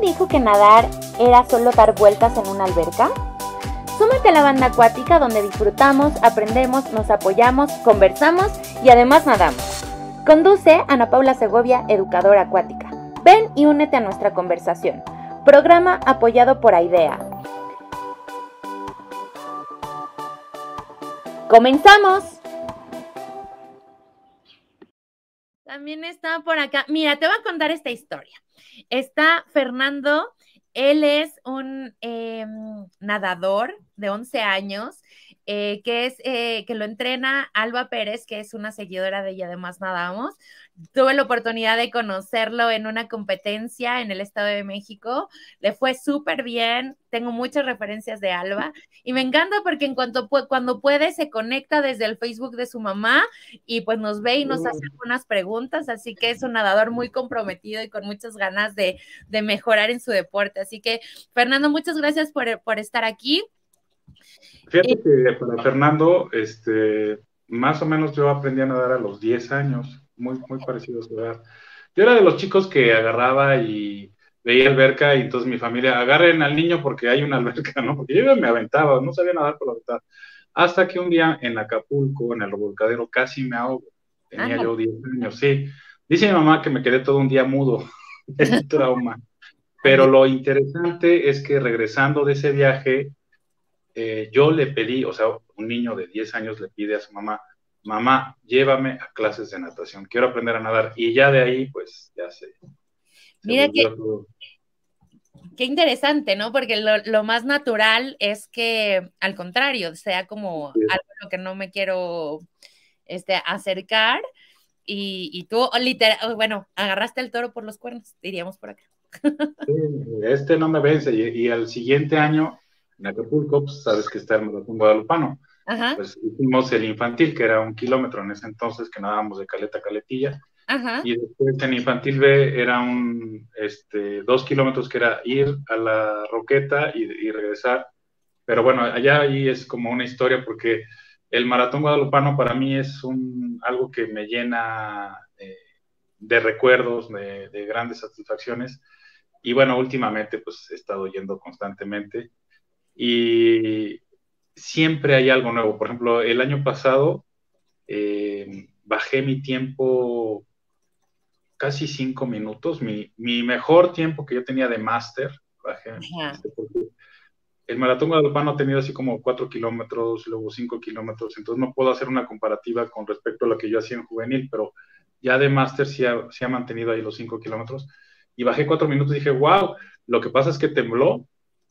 dijo que nadar era solo dar vueltas en una alberca? Súmate a la banda acuática donde disfrutamos, aprendemos, nos apoyamos, conversamos y además nadamos. Conduce Ana Paula Segovia, educadora acuática. Ven y únete a nuestra conversación. Programa apoyado por AIDEA. ¡Comenzamos! También está por acá. Mira, te voy a contar esta historia. Está Fernando, él es un nadador de 11 años, que lo entrena Alba Pérez, que es una seguidora de ella, además nadamos. Tuve la oportunidad de conocerlo en una competencia en el Estado de México, le fue súper bien, tengo muchas referencias de Alba, y me encanta porque cuando puede se conecta desde el Facebook de su mamá, y pues nos ve y nos hace algunas preguntas, así que es un nadador muy comprometido y con muchas ganas de mejorar en su deporte. Así que, Fernando, muchas gracias por estar aquí. Fíjate que para Fernando, más o menos yo aprendí a nadar a los 10 años, muy parecido a su edad. Yo era de los chicos que agarraba y veía alberca y entonces mi familia, agarren al niño porque hay una alberca, ¿no? Porque yo me aventaba, no sabía nadar por la ventana. Hasta que un día en Acapulco, en el Revolcadero, casi me ahogo. Tenía yo 10 años, sí. Dice mi mamá que me quedé todo un día mudo, el trauma. Pero lo interesante es que regresando de ese viaje, yo le pedí, o sea, un niño de 10 años le pide a su mamá, mamá, llévame a clases de natación, quiero aprender a nadar. Y ya de ahí, pues, ya se Mira volvió todo. qué interesante, ¿no? Porque lo más natural es que, al contrario, sea como algo a lo que no me quiero acercar, y tú, literal, bueno, agarraste el toro por los cuernos, diríamos por acá. Sí, no me vence. Y al siguiente año, en Acapulco, pues sabes que está el maratón guadalupano. Ajá, Pues hicimos el infantil, que era 1 kilómetro en ese entonces, que nadábamos de caleta a caletilla. ajá. Y después en infantil B era 2 kilómetros, que era ir a la Roqueta y regresar. Pero bueno, allá ahí es como una historia porque el maratón guadalupano para mí es algo que me llena de recuerdos, de grandes satisfacciones. Y bueno, últimamente pues he estado yendo constantemente y siempre hay algo nuevo. Por ejemplo, el año pasado bajé mi tiempo casi 5 minutos, mi mejor tiempo que yo tenía de máster, bajé, porque el maratón guadalupano ha tenido así como 4 kilómetros, luego 5 kilómetros, entonces no puedo hacer una comparativa con respecto a lo que yo hacía en juvenil, pero ya de máster sí ha mantenido ahí los 5 kilómetros, y bajé 4 minutos y dije, wow, lo que pasa es que tembló,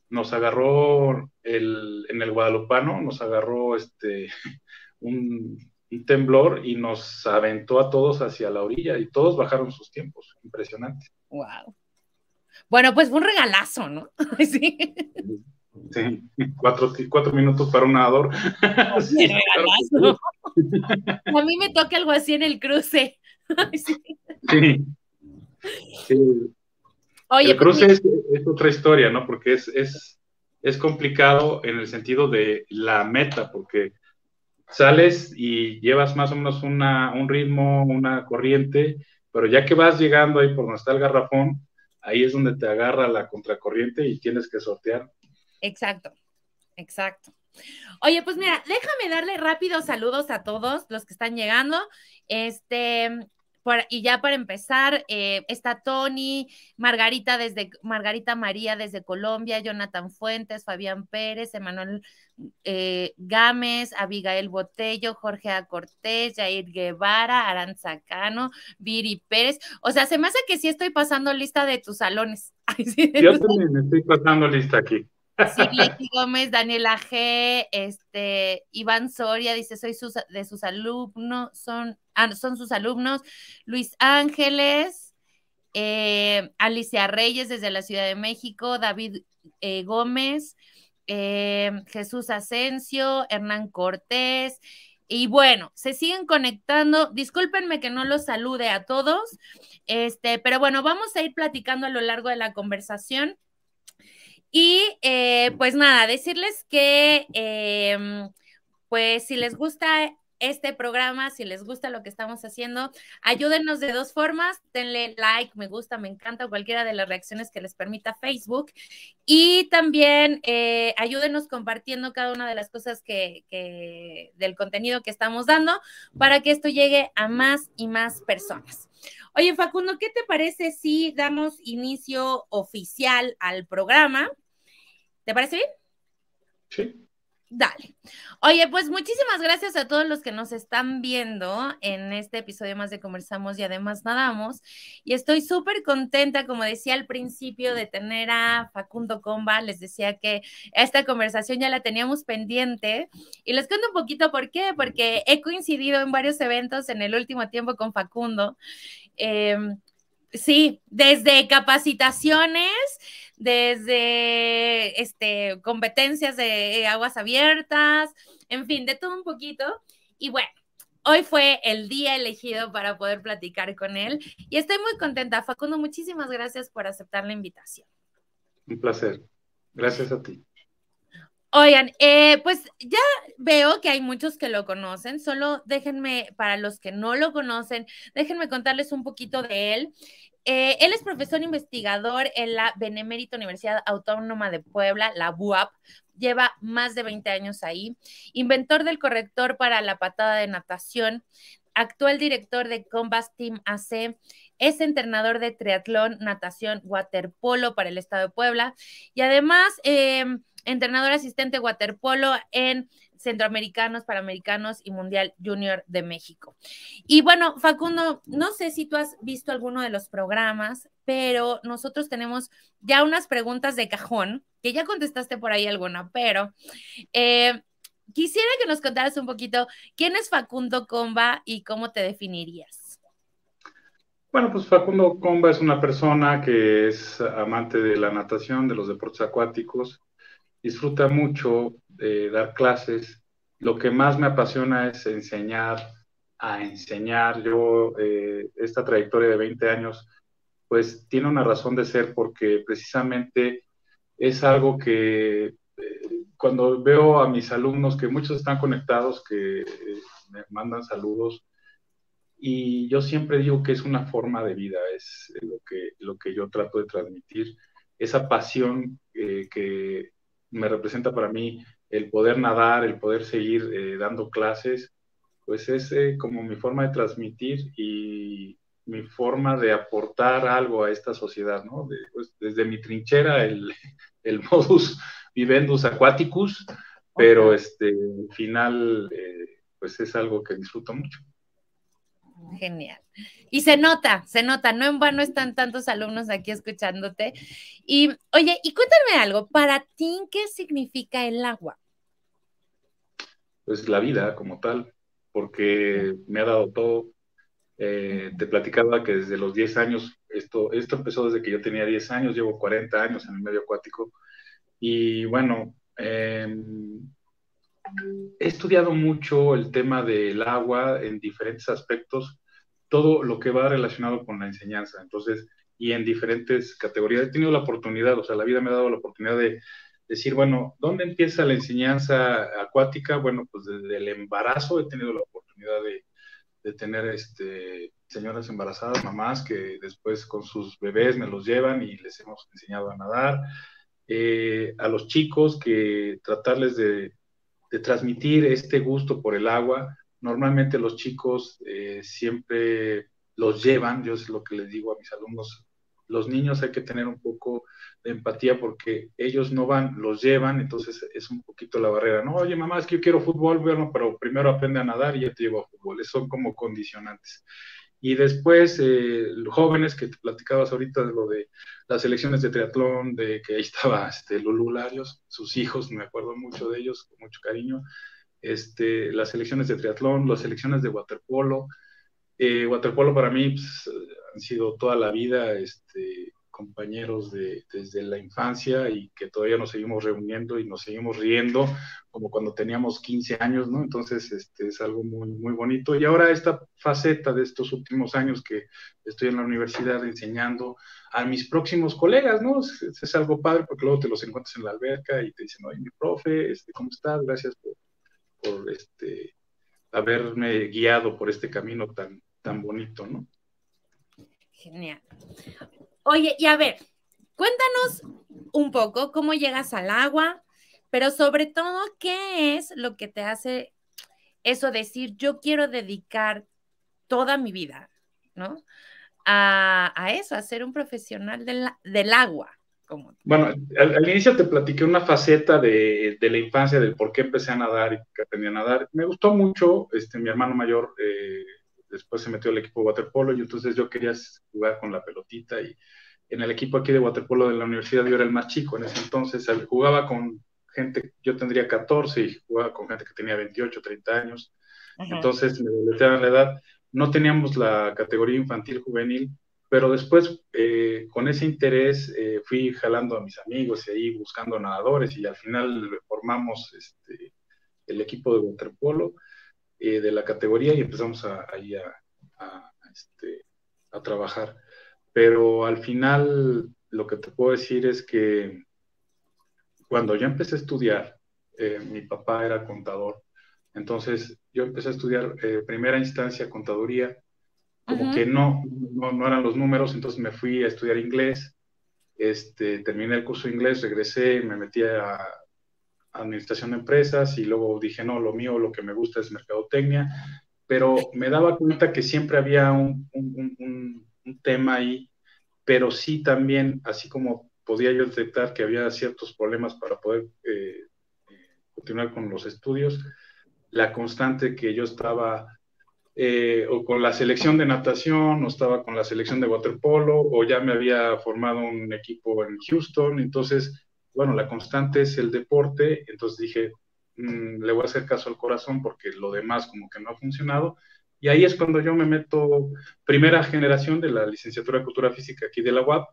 nos agarró en el guadalupano, nos agarró un, un temblor y nos aventó a todos hacia la orilla y todos bajaron sus tiempos, impresionante. Wow. Bueno, pues fue un regalazo, ¿no? Sí. Sí, 4 minutos para un nadador. ¡Qué Sí, claro que regalazo! sí. A mí me toca algo así en el cruce. Sí. Sí, sí. Oye, El pues cruce es otra historia, ¿no? Porque es complicado en el sentido de la meta, porque sales y llevas más o menos un ritmo, una corriente, pero ya que vas llegando ahí por donde está el garrafón, ahí es donde te agarra la contracorriente y tienes que sortear. exacto, exacto. Oye, pues mira, déjame darle rápidos saludos a todos los que están llegando. Y ya para empezar, está Tony, Margarita María desde Colombia, Jonathan Fuentes, Fabián Pérez, Emanuel Gámez, Abigail Botello, Jorge A. Cortés, Jair Guevara, Aranza Cano, Viri Pérez. O sea, se me hace que sí estoy pasando lista de tus salones. Ay, sí, de Yo tus también estoy pasando lista aquí. Sí, Leti Gómez, Daniela G, Iván Soria dice, de sus alumnos, son sus alumnos, Luis Ángeles, Alicia Reyes desde la Ciudad de México, David Gómez, Jesús Asensio, Hernán Cortés, y bueno, se siguen conectando, discúlpenme que no los salude a todos, pero bueno, vamos a ir platicando a lo largo de la conversación. Y pues nada, decirles que pues si les gusta este programa, si les gusta lo que estamos haciendo, ayúdenos de dos formas, denle like, me gusta, me encanta, cualquiera de las reacciones que les permita Facebook, y también ayúdenos compartiendo cada una de las cosas del contenido que estamos dando para que esto llegue a más y más personas. Oye, Facundo, ¿qué te parece si damos inicio oficial al programa? ¿Te parece bien? Sí. Dale. Oye, pues muchísimas gracias a todos los que nos están viendo en este episodio más de Conversamos y además Nadamos. Y estoy súper contenta, como decía al principio, de tener a Facundo Comba. Les decía que esta conversación ya la teníamos pendiente. Y les cuento un poquito por qué, porque he coincidido en varios eventos en el último tiempo con Facundo. Sí, desde capacitaciones, desde competencias de aguas abiertas, en fin, de todo un poquito. Y bueno, hoy fue el día elegido para poder platicar con él y estoy muy contenta. Facundo, muchísimas gracias por aceptar la invitación. Un placer. Gracias a ti. Oigan, pues ya veo que hay muchos que lo conocen, solo déjenme, para los que no lo conocen, déjenme contarles un poquito de él. Él es profesor investigador en la Benemérita Universidad Autónoma de Puebla, la BUAP, lleva más de 20 años ahí, inventor del corrector para la patada de natación, actual director de Combas Team AC, es entrenador de triatlón, natación, waterpolo para el estado de Puebla y además entrenador asistente waterpolo en Centroamericanos, Panamericanos y Mundial Junior de México. Y bueno, Facundo, no sé si tú has visto alguno de los programas, pero nosotros tenemos ya unas preguntas de cajón, que ya contestaste por ahí alguna, pero quisiera que nos contaras un poquito quién es Facundo Comba y cómo te definirías. Bueno, pues Facundo Comba es una persona que es amante de la natación, de los deportes acuáticos, disfruta mucho de dar clases. Lo que más me apasiona es enseñar a enseñar. Yo, esta trayectoria de 20 años, pues tiene una razón de ser porque precisamente es algo que cuando veo a mis alumnos, que muchos están conectados, que me mandan saludos, y yo siempre digo que es una forma de vida, es lo que yo trato de transmitir, esa pasión que me representa para mí el poder nadar, el poder seguir dando clases, pues es como mi forma de transmitir y mi forma de aportar algo a esta sociedad, ¿no? Pues, desde mi trinchera, el modus vivendus aquaticus, pero al final, pues es algo que disfruto mucho. Genial. Y se nota, no en vano están tantos alumnos aquí escuchándote. Y oye, y cuéntame algo, para ti, ¿qué significa el agua? Pues la vida como tal, porque me ha dado todo. Te platicaba que desde los 10 años, esto empezó desde que yo tenía 10 años, llevo 40 años en el medio acuático y bueno, he estudiado mucho el tema del agua en diferentes aspectos, todo lo que va relacionado con la enseñanza, entonces, y en diferentes categorías. He tenido la oportunidad, o sea, la vida me ha dado la oportunidad de decir, bueno, ¿dónde empieza la enseñanza acuática? Bueno, pues desde el embarazo he tenido la oportunidad de tener señoras embarazadas, mamás que después con sus bebés me los llevan y les hemos enseñado a nadar. A los chicos que tratarles de transmitir este gusto por el agua. Normalmente los chicos siempre los llevan, yo es lo que les digo a mis alumnos, los niños hay que tener un poco de empatía porque ellos no van, los llevan, entonces es un poquito la barrera. No, oye mamá, es que yo quiero fútbol, bueno, pero primero aprende a nadar y ya te llevo a fútbol. Son como condicionantes. Y después, los jóvenes que te platicabas ahorita de lo de las selecciones de triatlón, de que ahí estaba Lulú Larios, sus hijos, me acuerdo mucho de ellos, con mucho cariño, las selecciones de triatlón, las selecciones de waterpolo. Waterpolo para mí pues, han sido toda la vida compañeros desde la infancia y que todavía nos seguimos reuniendo y nos seguimos riendo como cuando teníamos 15 años, ¿no? Entonces es algo muy, muy bonito. Y ahora esta faceta de estos últimos años que estoy en la universidad enseñando a mis próximos colegas, ¿no? Es algo padre porque luego te los encuentras en la alberca y te dicen, oye, mi profe, ¿cómo estás? Gracias por haberme guiado por este camino tan bonito, ¿no? Genial. Oye, y a ver, cuéntanos un poco cómo llegas al agua, pero sobre todo, ¿qué es lo que te hace eso decir, yo quiero dedicar toda mi vida, ¿no? A eso, a ser un profesional del agua. Como... Bueno, al inicio te platiqué una faceta de la infancia, del por qué empecé a nadar y por qué aprendí a nadar. Me gustó mucho, mi hermano mayor después se metió al equipo de waterpolo y entonces yo quería jugar con la pelotita y en el equipo aquí de waterpolo de la universidad yo era el más chico en ese entonces, jugaba con gente, yo tendría 14 y jugaba con gente que tenía 28, 30 años, entonces me deletreaban la edad, no teníamos la categoría infantil juvenil, pero después con ese interés fui jalando a mis amigos y ahí buscando nadadores y al final formamos el equipo de waterpolo de la categoría y empezamos ahí a trabajar. Pero al final lo que te puedo decir es que cuando yo empecé a estudiar, mi papá era contador, entonces yo empecé a estudiar primera instancia contaduría, como que no eran los números, entonces me fui a estudiar inglés, terminé el curso de inglés, regresé, me metí a administración de empresas y luego dije, no, lo mío, lo que me gusta es mercadotecnia, pero me daba cuenta que siempre había un tema ahí, pero sí también, así como podía yo detectar que había ciertos problemas para poder continuar con los estudios, la constante que yo estaba o con la selección de natación, o estaba con la selección de waterpolo, o ya me había formado un equipo en Houston, entonces, bueno, la constante es el deporte, entonces dije, le voy a hacer caso al corazón porque lo demás como que no ha funcionado, y ahí es cuando yo me meto, primera generación de la licenciatura de Cultura Física aquí de la UAP,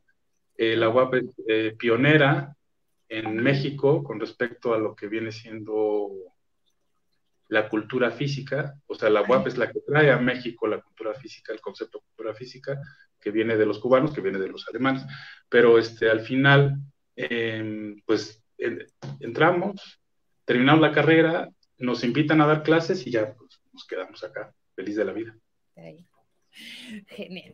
la UAP es pionera en México con respecto a lo que viene siendo la cultura física, o sea, la UAP es la que trae a México la cultura física, el concepto de cultura física, que viene de los cubanos, que viene de los alemanes, pero al final, pues entramos, terminamos la carrera, nos invitan a dar clases y ya pues, nos quedamos acá, feliz de la vida. Genial.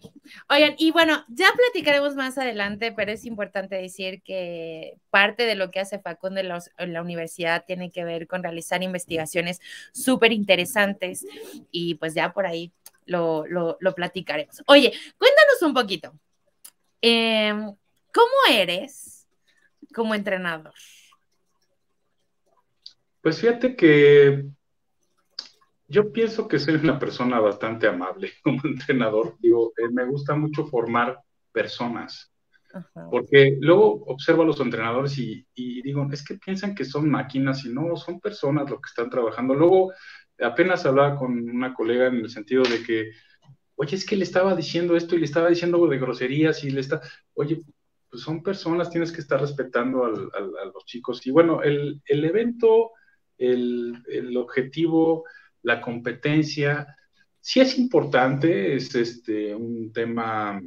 Oigan, y bueno, ya platicaremos más adelante, pero es importante decir que parte de lo que hace Facundo en la universidad tiene que ver con realizar investigaciones súper interesantes y pues ya por ahí lo platicaremos. Oye, cuéntanos un poquito, ¿cómo eres como entrenador? Pues fíjate que yo pienso que soy una persona bastante amable como entrenador. Digo, me gusta mucho formar personas, porque luego observo a los entrenadores y digo, es que piensan que son máquinas y no, son personas lo que están trabajando. Luego apenas hablaba con una colega en el sentido de que, oye, es que le estaba diciendo esto y le estaba diciendo algo de groserías y oye, pues son personas, tienes que estar respetando a los chicos. Y bueno, el evento, el objetivo, la competencia, sí es importante, es un tema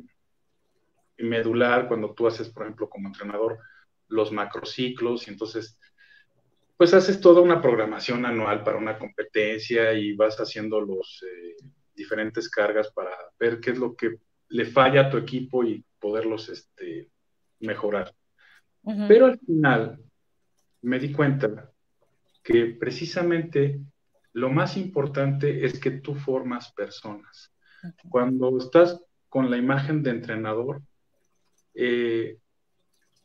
medular cuando tú haces, por ejemplo, como entrenador, los macrociclos, y entonces, pues haces toda una programación anual para una competencia y vas haciendo los diferentes cargas para ver qué es lo que le falla a tu equipo y poderlos mejorar. Pero al final me di cuenta que precisamente lo más importante es que tú formas personas. Cuando estás con la imagen de entrenador,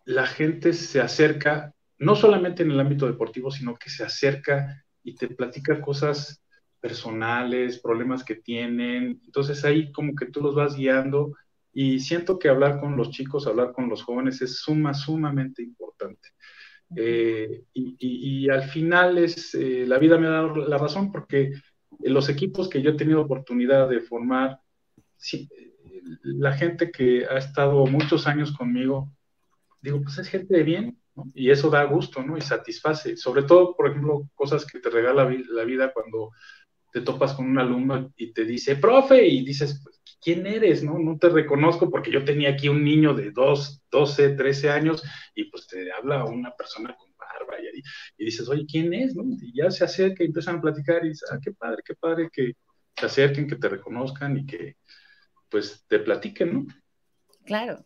la gente se acerca, no solamente en el ámbito deportivo, sino que se acerca y te platica cosas personales, problemas que tienen. Entonces ahí como que tú los vas guiando y siento que hablar con los chicos, hablar con los jóvenes es sumamente importante. Y al final la vida me ha dado la razón porque en los equipos que yo he tenido oportunidad de formar, sí, la gente que ha estado muchos años conmigo, digo, pues es gente de bien, ¿no? Y eso da gusto, ¿no? Y satisface. Sobre todo, por ejemplo, cosas que te regala la vida cuando te topas con un alumno y te dice, profe, y dices, pues, ¿quién eres? No, no te reconozco porque yo tenía aquí un niño de 12, 13 años y pues te habla una persona con barba, y dices, oye, ¿quién es? ¿No? Y ya se acerca y empiezan a platicar y dices, qué padre que se acerquen, que te reconozcan y que pues te platiquen, ¿no? Claro,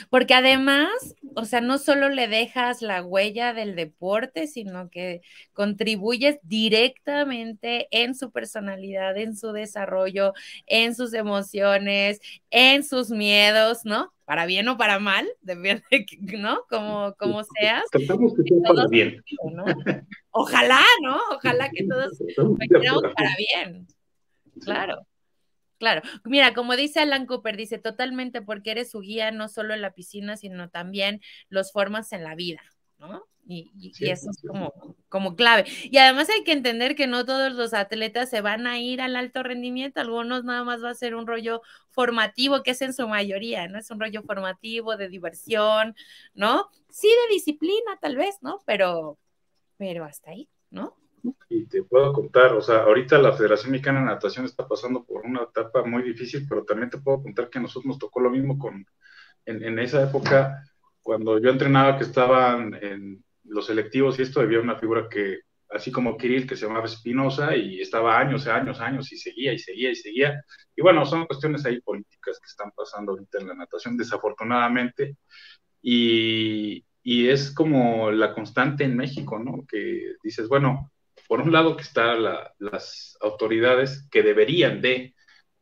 porque además, o sea, no solo le dejas la huella del deporte, sino que contribuyes directamente en su personalidad, en su desarrollo, en sus emociones, en sus miedos, ¿no? Para bien o para mal, depende, ¿no? Como seas. Tratamos que Y sea para todos, bien. ¿no? Ojalá, ¿no? Ojalá que todos Estamos de fuéramos acuerdo. para bien, Sí. claro. Claro, mira, como dice Alan Cooper, dice totalmente porque eres su guía no solo en la piscina, sino también los formas en la vida, ¿no? Y Cierto, eso es cierto. como clave. Y además hay que entender que no todos los atletas se van a ir al alto rendimiento, algunos nada más va a ser un rollo formativo, que es en su mayoría, ¿no? Es un rollo formativo, de diversión, ¿no? Sí, de disciplina tal vez, ¿no? Pero hasta ahí, ¿no? Y te puedo contar, o sea, ahorita la Federación Mexicana de Natación está pasando por una etapa muy difícil, pero también te puedo contar que a nosotros nos tocó lo mismo en esa época, cuando yo entrenaba, que estaban en los selectivos y esto, había una figura que, así como Kirill, que se llamaba Espinosa, y estaba años, y seguía. Y bueno, son cuestiones ahí políticas que están pasando ahorita en la natación, desafortunadamente, y es como la constante en México, ¿no? Que dices, bueno, por un lado que están las autoridades que deberían de,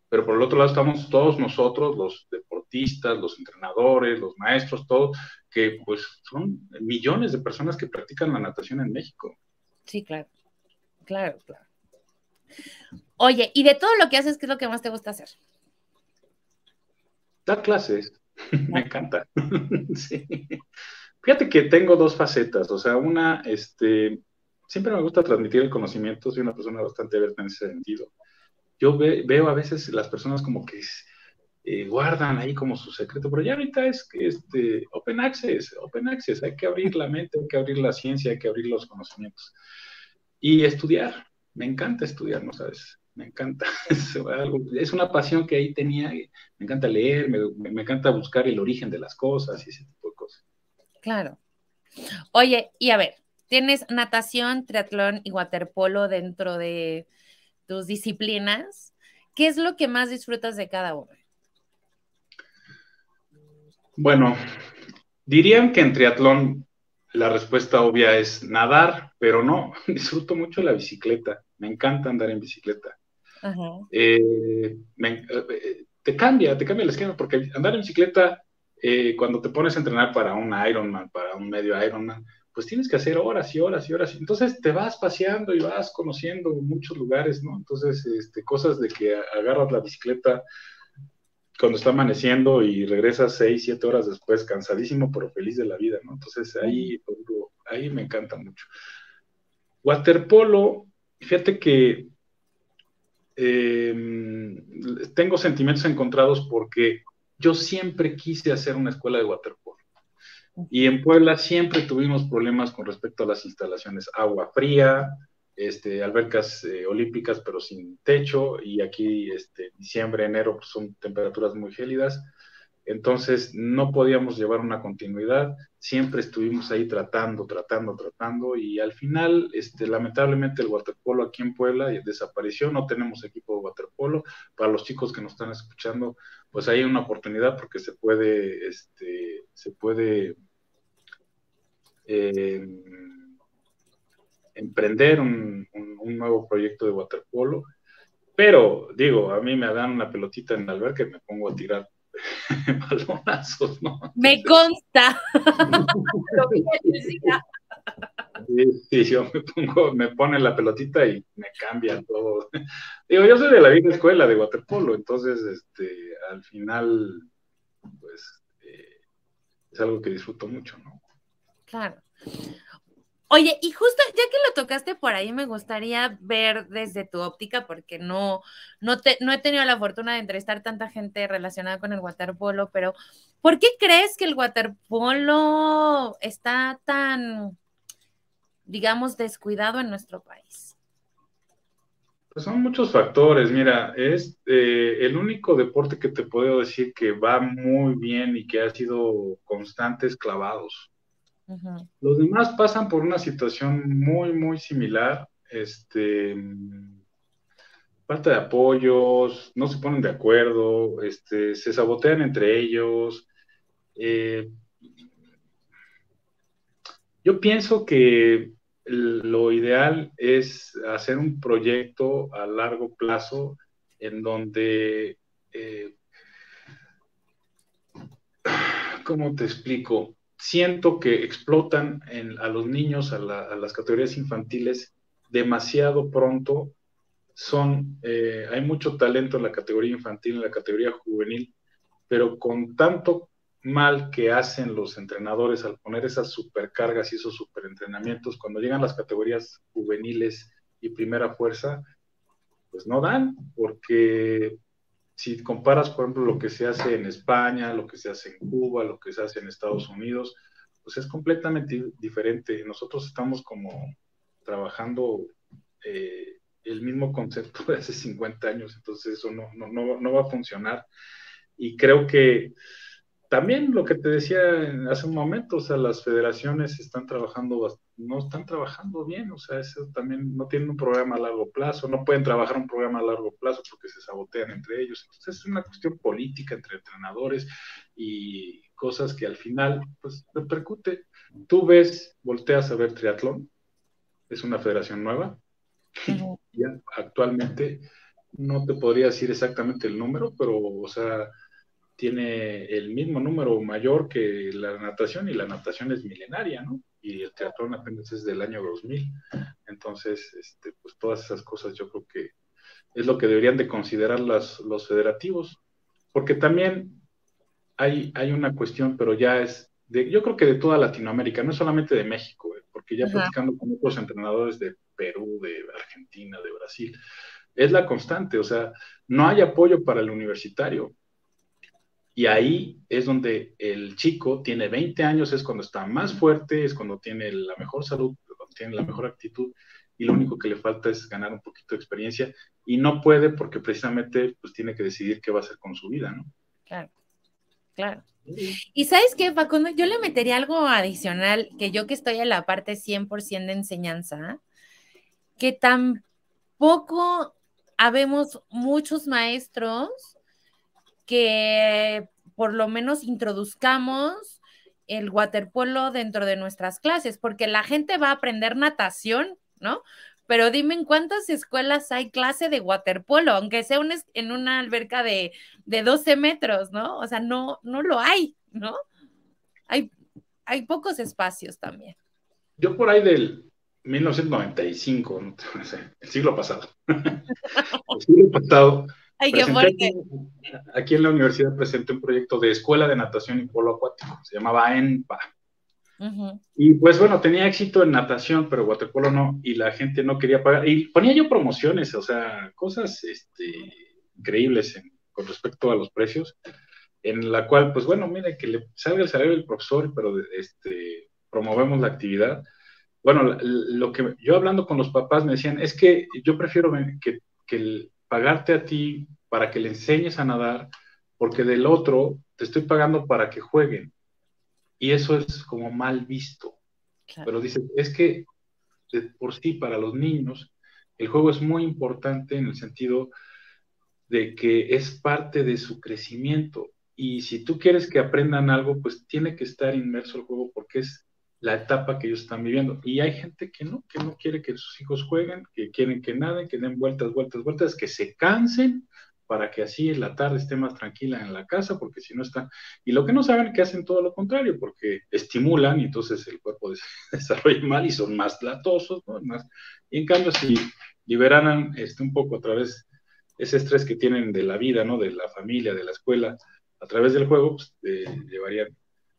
pero por el otro lado estamos todos nosotros, los deportistas, los entrenadores, los maestros, todos, que pues son millones de personas que practican la natación en México. Sí, claro, claro, claro. Oye, y de todo lo que haces, ¿qué es lo que más te gusta hacer? Dar clases, me encanta. Sí. Fíjate que tengo dos facetas, o sea, una, siempre me gusta transmitir el conocimiento, soy una persona bastante abierta en ese sentido. Yo veo a veces las personas como que guardan ahí como su secreto, pero ya ahorita es que open access, hay que abrir la mente, hay que abrir la ciencia, hay que abrir los conocimientos. Y estudiar, me encanta estudiar, ¿no sabes? Me encanta, es una pasión que ahí tenía, me encanta leer, me encanta buscar el origen de las cosas y ese tipo de cosas. Claro. Oye, y a ver, tienes natación, triatlón y waterpolo dentro de tus disciplinas. ¿Qué es lo que más disfrutas de cada uno? Bueno, dirían que en triatlón la respuesta obvia es nadar, pero no, disfruto mucho la bicicleta, me encanta andar en bicicleta. Ajá. Te cambia el esquema, porque andar en bicicleta, cuando te pones a entrenar para un Ironman, para un medio Ironman, pues tienes que hacer horas y horas y horas. Entonces te vas paseando y vas conociendo muchos lugares, ¿no? Entonces, cosas de que agarras la bicicleta cuando está amaneciendo y regresas 6, 7 horas después, cansadísimo, pero feliz de la vida, ¿no? Entonces ahí me encanta mucho. Waterpolo, fíjate que eh, tengo sentimientos encontrados porque yo siempre quise hacer una escuela de waterpolo. Y en Puebla siempre tuvimos problemas con respecto a las instalaciones, agua fría, albercas olímpicas pero sin techo, y aquí diciembre, enero pues son temperaturas muy gélidas, entonces no podíamos llevar una continuidad, siempre estuvimos ahí tratando, y al final, lamentablemente el waterpolo aquí en Puebla desapareció, no tenemos equipo de waterpolo. Para los chicos que nos están escuchando, pues hay una oportunidad porque se puede eh, emprender un nuevo proyecto de waterpolo, pero digo, a mí me dan una pelotita en la alberca y me pongo a tirar balonazos, ¿no? Me Entonces, consta. Lo vi en el día. sí, yo me ponen la pelotita y me cambia todo. Digo, yo soy de la vieja escuela de waterpolo, entonces, al final, pues, es algo que disfruto mucho, ¿no? Claro. Oye, y justo ya que lo tocaste por ahí, me gustaría ver desde tu óptica, porque no he tenido la fortuna de entrevistar tanta gente relacionada con el waterpolo, pero ¿por qué crees que el waterpolo está tan, digamos, descuidado en nuestro país? Pues son muchos factores. Mira, es el único deporte que te puedo decir que va muy bien y que ha sido constante es clavados. Ujú. Los demás pasan por una situación muy, muy similar. Falta de apoyos, no se ponen de acuerdo, se sabotean entre ellos. Eh, yo pienso que lo ideal es hacer un proyecto a largo plazo en donde, eh, ¿cómo te explico? Siento que explotan a los niños, a las categorías infantiles demasiado pronto. Hay mucho talento en la categoría infantil, en la categoría juvenil, pero con tanto mal que hacen los entrenadores al poner esas supercargas y esos superentrenamientos, cuando llegan las categorías juveniles y primera fuerza, pues no dan, porque si comparas, por ejemplo, lo que se hace en España, lo que se hace en Cuba, lo que se hace en Estados Unidos, pues es completamente diferente. Nosotros estamos como trabajando el mismo concepto de hace 50 años, entonces eso no va a funcionar. Y creo que también lo que te decía hace un momento, o sea, las federaciones están trabajando, no están trabajando bien, o sea, eso también no tienen un programa a largo plazo, no pueden trabajar un programa a largo plazo porque se sabotean entre ellos. Entonces es una cuestión política entre entrenadores y cosas que al final, pues, repercute. Tú ves, volteas a ver triatlón, es una federación nueva, Ujú. ya actualmente no te podría decir exactamente el número, pero, o sea, tiene el mismo número mayor que la natación y la natación es milenaria, ¿no? Y el triatlón apenas es del año 2000. Entonces, pues todas esas cosas yo creo que es lo que deberían de considerar los federativos, porque también hay una cuestión, pero ya yo creo que de toda Latinoamérica, no solamente de México, porque ya Ajá. platicando con otros entrenadores de Perú, de Argentina, de Brasil, es la constante, o sea, no hay apoyo para el universitario. Y ahí es donde el chico tiene 20 años, es cuando está más fuerte, es cuando tiene la mejor salud, cuando tiene la mejor actitud, y lo único que le falta es ganar un poquito de experiencia, y no puede porque precisamente pues tiene que decidir qué va a hacer con su vida, ¿no? Claro, claro. Y sabes qué, Facundo, yo le metería algo adicional, que yo que estoy en la parte 100% de enseñanza, que tampoco habemos muchos maestros que por lo menos introduzcamos el waterpolo dentro de nuestras clases, porque la gente va a aprender natación, ¿no? Pero dime en cuántas escuelas hay clase de waterpolo, aunque sea en una alberca de 12 metros, ¿no? O sea, no lo hay, ¿no? Hay, hay pocos espacios también. Yo por ahí del 1995, no sé, el siglo pasado, el siglo pasado, Ay, qué presenté fuerte. aquí en la universidad, presenté un proyecto de escuela de natación y polo acuático, se llamaba ENPA. Ujú. Y pues bueno, tenía éxito en natación, pero waterpolo no, y la gente no quería pagar. Y ponía yo promociones, o sea, cosas increíbles con respecto a los precios, en la cual, pues bueno, mire, que le salga el salario del profesor, pero promovemos la actividad. Bueno, lo que yo hablando con los papás me decían, es que yo prefiero pagarte a ti para que le enseñes a nadar, porque del otro te estoy pagando para que jueguen. Y eso es como mal visto. Claro, Pero dice, es que de por sí para los niños el juego es muy importante en el sentido de que es parte de su crecimiento. Y si tú quieres que aprendan algo, pues tiene que estar inmerso el juego porque es la etapa que ellos están viviendo. Y hay gente que no quiere que sus hijos jueguen, que quieren que naden, que den vueltas, vueltas, vueltas, que se cansen para que así en la tarde esté más tranquila en la casa, porque si no están... Y lo que no saben es que hacen todo lo contrario, porque estimulan y entonces el cuerpo se desarrolla mal y son más latosos, ¿no? Más... Y en cambio, si liberaran un poco a través ese estrés que tienen de la vida, ¿no? De la familia, de la escuela, a través del juego, pues, llevarían.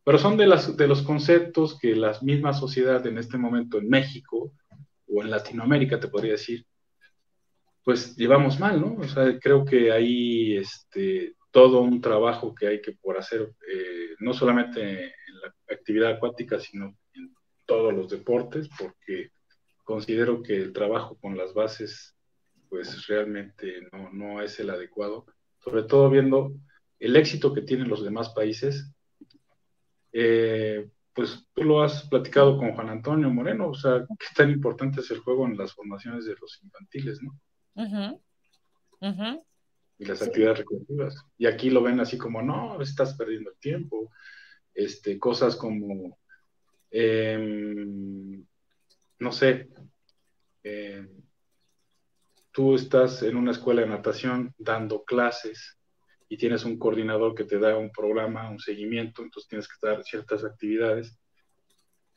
Pero son de los conceptos que la misma sociedad en este momento en México o en Latinoamérica, te podría decir, pues llevamos mal, ¿no? O sea, creo que hay todo un trabajo que hay que por hacer, no solamente en la actividad acuática, sino en todos los deportes, porque considero que el trabajo con las bases pues realmente no es el adecuado, sobre todo viendo el éxito que tienen los demás países, pues tú lo has platicado con Juan Antonio Moreno, o sea, qué tan importante es el juego en las formaciones de los infantiles, ¿no? Ujú, ujú. Y las Sí, actividades recreativas. Y aquí lo ven así como, no, estás perdiendo el tiempo. Cosas como, no sé, eh, tú estás en una escuela de natación dando clases y tienes un coordinador que te da un programa, un seguimiento, entonces tienes que dar ciertas actividades.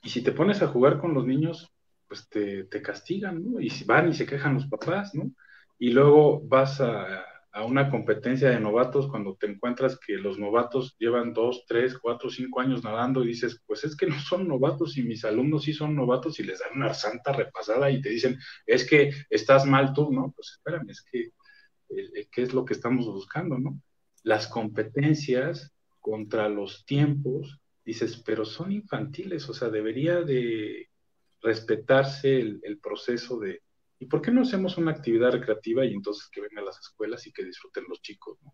Y si te pones a jugar con los niños, pues te castigan, ¿no? Y si van y se quejan los papás, ¿no? Y luego vas a una competencia de novatos cuando te encuentras que los novatos llevan 2, 3, 4, 5 años nadando y dices, pues es que no son novatos y mis alumnos sí son novatos y les dan una santa repasada y te dicen, es que estás mal tú, ¿no? Pues espérame, es que, ¿qué es lo que estamos buscando, ¿no? Las competencias contra los tiempos, dices, pero son infantiles, o sea, debería de respetarse el proceso de, ¿y por qué no hacemos una actividad recreativa y entonces que vengan a las escuelas y que disfruten los chicos, ¿no?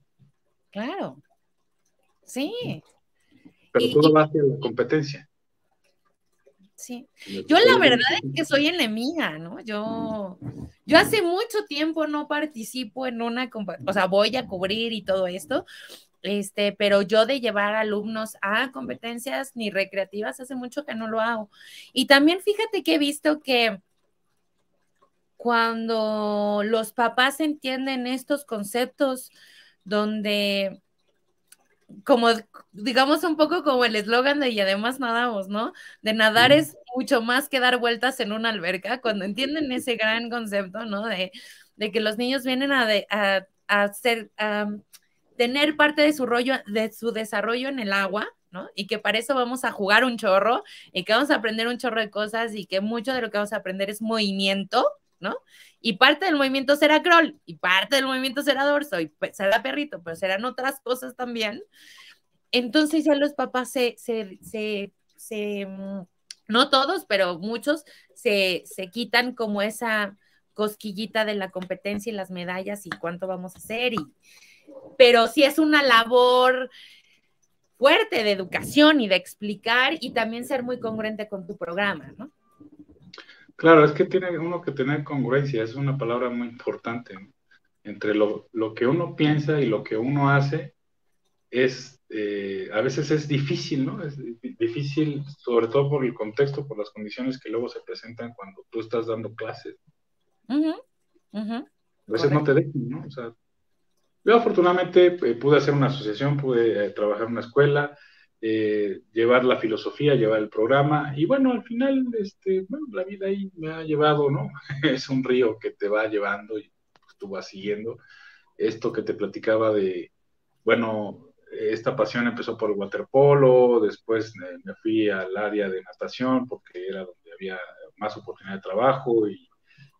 claro, sí. Pero todo Y va hacia la competencia. sí, En las yo la escuelas verdad de es que soy enemiga, ¿no? Yo hace mucho tiempo no participo en una, o sea, voy a cubrir y todo esto, pero yo de llevar alumnos a competencias ni recreativas hace mucho que no lo hago. Y también fíjate que he visto que cuando los papás entienden estos conceptos donde como digamos un poco como el eslogan de y además nadamos, ¿no? De nadar Ujú. es mucho más que dar vueltas en una alberca, cuando entienden ese gran concepto, ¿no? De que los niños vienen a tener parte de su rollo, de su desarrollo en el agua, ¿no? Y que para eso vamos a jugar un chorro y que vamos a aprender un chorro de cosas y que mucho de lo que vamos a aprender es movimiento, ¿no? Y parte del movimiento será crawl, y parte del movimiento será dorso, y será perrito, pero serán otras cosas también. Entonces ya los papás no todos, pero muchos se quitan como esa cosquillita de la competencia y las medallas y cuánto vamos a hacer. Pero sí es una labor fuerte de educación y de explicar y también ser muy congruente con tu programa, ¿no? Claro, es que tiene uno que tener congruencia, es una palabra muy importante, ¿no? Entre lo que uno piensa y lo que uno hace a veces es difícil, ¿no? Es difícil, sobre todo por el contexto, por las condiciones que luego se presentan cuando tú estás dando clases. Uh -huh, uh -huh, A veces no correcto. te dejan, ¿no? O sea, yo afortunadamente pude hacer una asociación, pude trabajar en una escuela, llevar la filosofía, llevar el programa, y bueno, al final, bueno, la vida ahí me ha llevado, ¿no? Es un río que te va llevando y pues, tú vas siguiendo. Esto que te platicaba de, bueno, esta pasión empezó por el waterpolo, después me fui al área de natación porque era donde había más oportunidad de trabajo y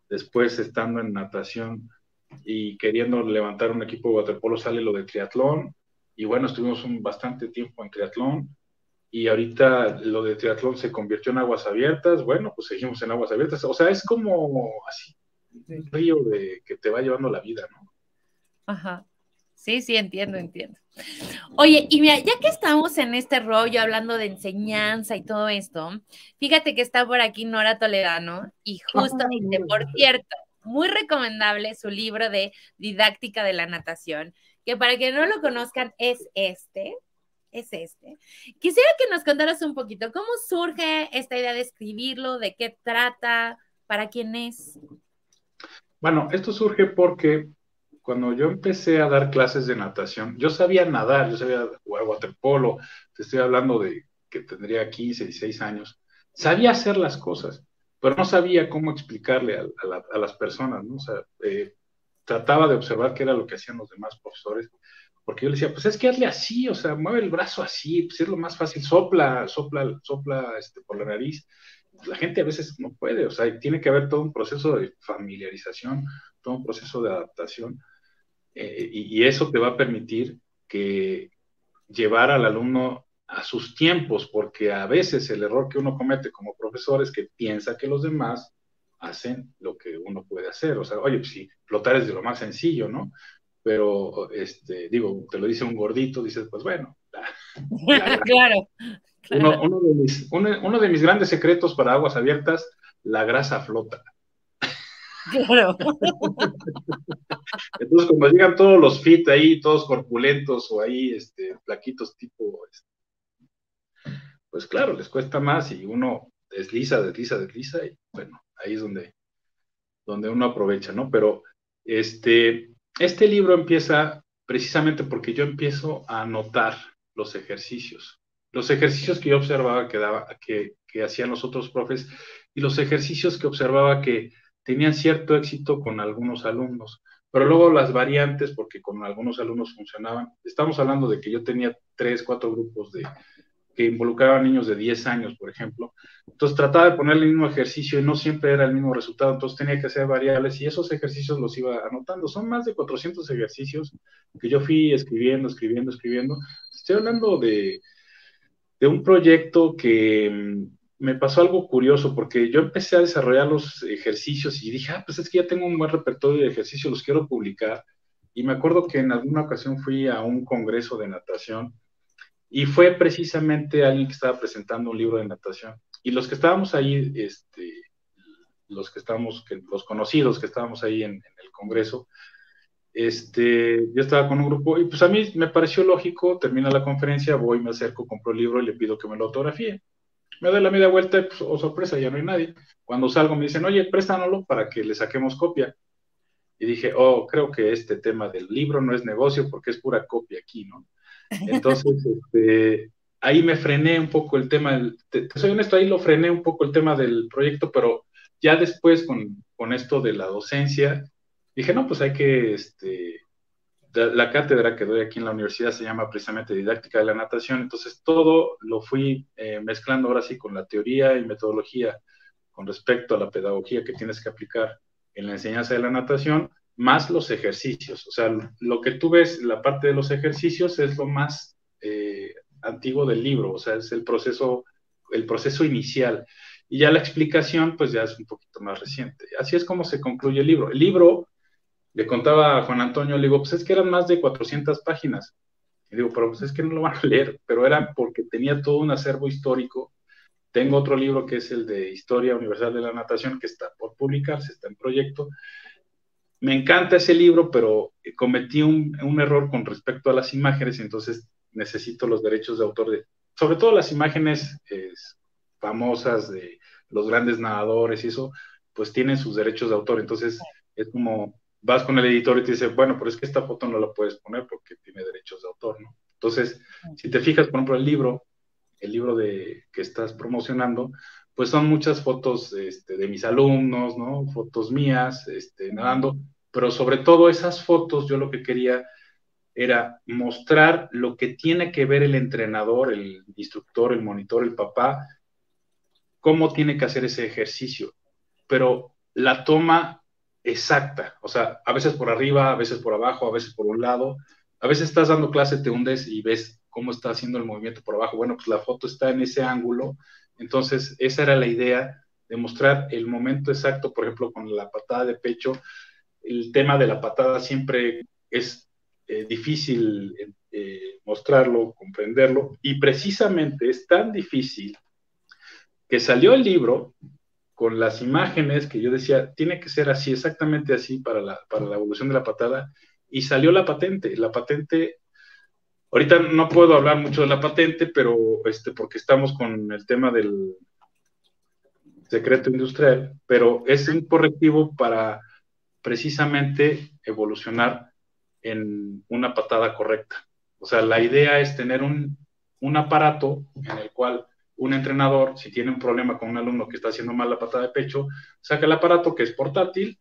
después estando en natación y queriendo levantar un equipo de waterpolo sale lo de triatlón y bueno, estuvimos bastante tiempo en triatlón y ahorita lo de triatlón se convirtió en aguas abiertas, bueno, pues seguimos en aguas abiertas, o sea, es como así un Sí. río que te va llevando la vida, ¿no? Ajá. Sí, sí, entiendo, entiendo. Oye, y mira, ya que estamos en este rollo hablando de enseñanza y todo esto, fíjate que está por aquí Nora Toledano y Ah, justo dice, por cierto, muy recomendable su libro de didáctica de la natación, que para que no lo conozcan es este. Quisiera que nos contaras un poquito cómo surge esta idea de escribirlo, de qué trata, para quién es. bueno, esto surge porque cuando yo empecé a dar clases de natación, yo sabía nadar, yo sabía jugar waterpolo, te estoy hablando de que tendría 15, 16 años, sabía hacer las cosas, pero no sabía cómo explicarle a las personas, ¿no? O sea, trataba de observar qué era lo que hacían los demás profesores, porque yo le decía, pues es que hazle así, o sea, mueve el brazo así, pues es lo más fácil, sopla, sopla, sopla por la nariz. La gente a veces no puede, o sea, tiene que haber todo un proceso de familiarización, todo un proceso de adaptación, y eso te va a permitir que llevar al alumno a sus tiempos, porque a veces el error que uno comete como profesor es que piensa que los demás hacen lo que uno puede hacer. O sea, oye, pues si flotar es de lo más sencillo, ¿no? Pero, digo, te lo dice un gordito, dices, pues bueno, Claro, claro. Uno de mis grandes secretos para aguas abiertas, la grasa flota. Claro. Entonces, cuando llegan todos los fit ahí, todos corpulentos o ahí, plaquitos tipo, pues claro, les cuesta más y uno desliza y bueno, ahí es donde uno aprovecha, ¿no? Pero este libro empieza precisamente porque yo empiezo a anotar los ejercicios que yo observaba que hacían los otros profes y los ejercicios que observaba que tenían cierto éxito con algunos alumnos, pero luego las variantes, porque con algunos alumnos funcionaban. Estamos hablando de que yo tenía 3, 4 grupos que involucraban niños de 10 años, por ejemplo. Entonces trataba de poner el mismo ejercicio y no siempre era el mismo resultado, entonces tenía que hacer variables y esos ejercicios los iba anotando. Son más de 400 ejercicios que yo fui escribiendo. Estoy hablando de un proyecto que me pasó algo curioso, porque yo empecé a desarrollar los ejercicios y dije, pues es que ya tengo un buen repertorio de ejercicios, los quiero publicar. Y me acuerdo que en alguna ocasión fui a un congreso de natación y fue precisamente alguien que estaba presentando un libro de natación. Y los que estábamos ahí, los conocidos que estábamos ahí en el Congreso, yo estaba con un grupo y pues a mí me pareció lógico, termina la conferencia, voy, me acerco, compro el libro y le pido que me lo autografíe. Me doy la media vuelta y pues, oh sorpresa, ya no hay nadie. Cuando salgo me dicen, oye, préstanoslo para que le saquemos copia. Y dije, oh, creo que este tema del libro no es negocio porque es pura copia aquí, ¿no? Entonces, ahí me frené un poco el tema, te soy honesto, ahí lo frené un poco el tema del proyecto, pero ya después con esto de la docencia, dije, no, pues hay que, la cátedra que doy aquí en la universidad se llama precisamente Didáctica de la Natación, entonces todo lo fui mezclando ahora sí con la teoría y metodología con respecto a la pedagogía que tienes que aplicar en la enseñanza de la natación, más los ejercicios. O sea, lo que tú ves, la parte de los ejercicios es lo más antiguo del libro, o sea, es el proceso inicial. Y ya la explicación, pues ya es un poquito más reciente. Así es como se concluye el libro. El libro, le contaba a Juan Antonio, le digo, pues es que eran más de 400 páginas. Y digo, pero pues es que no lo van a leer, pero era porque tenía todo un acervo histórico. Tengo otro libro que es el de Historia Universal de la Natación, que está por publicarse, está en proyecto. Me encanta ese libro, pero cometí un error con respecto a las imágenes, entonces necesito los derechos de autor sobre todo las imágenes famosas de los grandes nadadores y eso, pues tienen sus derechos de autor, entonces es como vas con el editor y te dice, bueno, pero es que esta foto no la puedes poner porque tiene derechos de autor, ¿no? Entonces, si te fijas, por ejemplo, el libro que estás promocionando, pues son muchas fotos de mis alumnos, ¿no? Fotos mías, nadando, pero sobre todo esas fotos yo lo que quería era mostrar lo que tiene que ver el entrenador, el instructor, el monitor, el papá, cómo tiene que hacer ese ejercicio, pero la toma exacta, o sea, a veces por arriba, a veces por abajo, a veces por un lado, a veces estás dando clase, te hundes y ves cómo está haciendo el movimiento por abajo, bueno, pues la foto está en ese ángulo, entonces esa era la idea de mostrar el momento exacto, por ejemplo, con la patada de pecho, el tema de la patada siempre es difícil mostrarlo, comprenderlo, y precisamente es tan difícil que salió el libro con las imágenes que yo decía, tiene que ser así, exactamente así para la evolución de la patada, y salió la patente. La patente, ahorita no puedo hablar mucho de la patente, pero porque estamos con el tema del secreto industrial, pero es un correctivo para precisamente evolucionar en una patada correcta. O sea, la idea es tener un aparato en el cual un entrenador, si tiene un problema con un alumno que está haciendo mal la patada de pecho, saca el aparato que es portátil,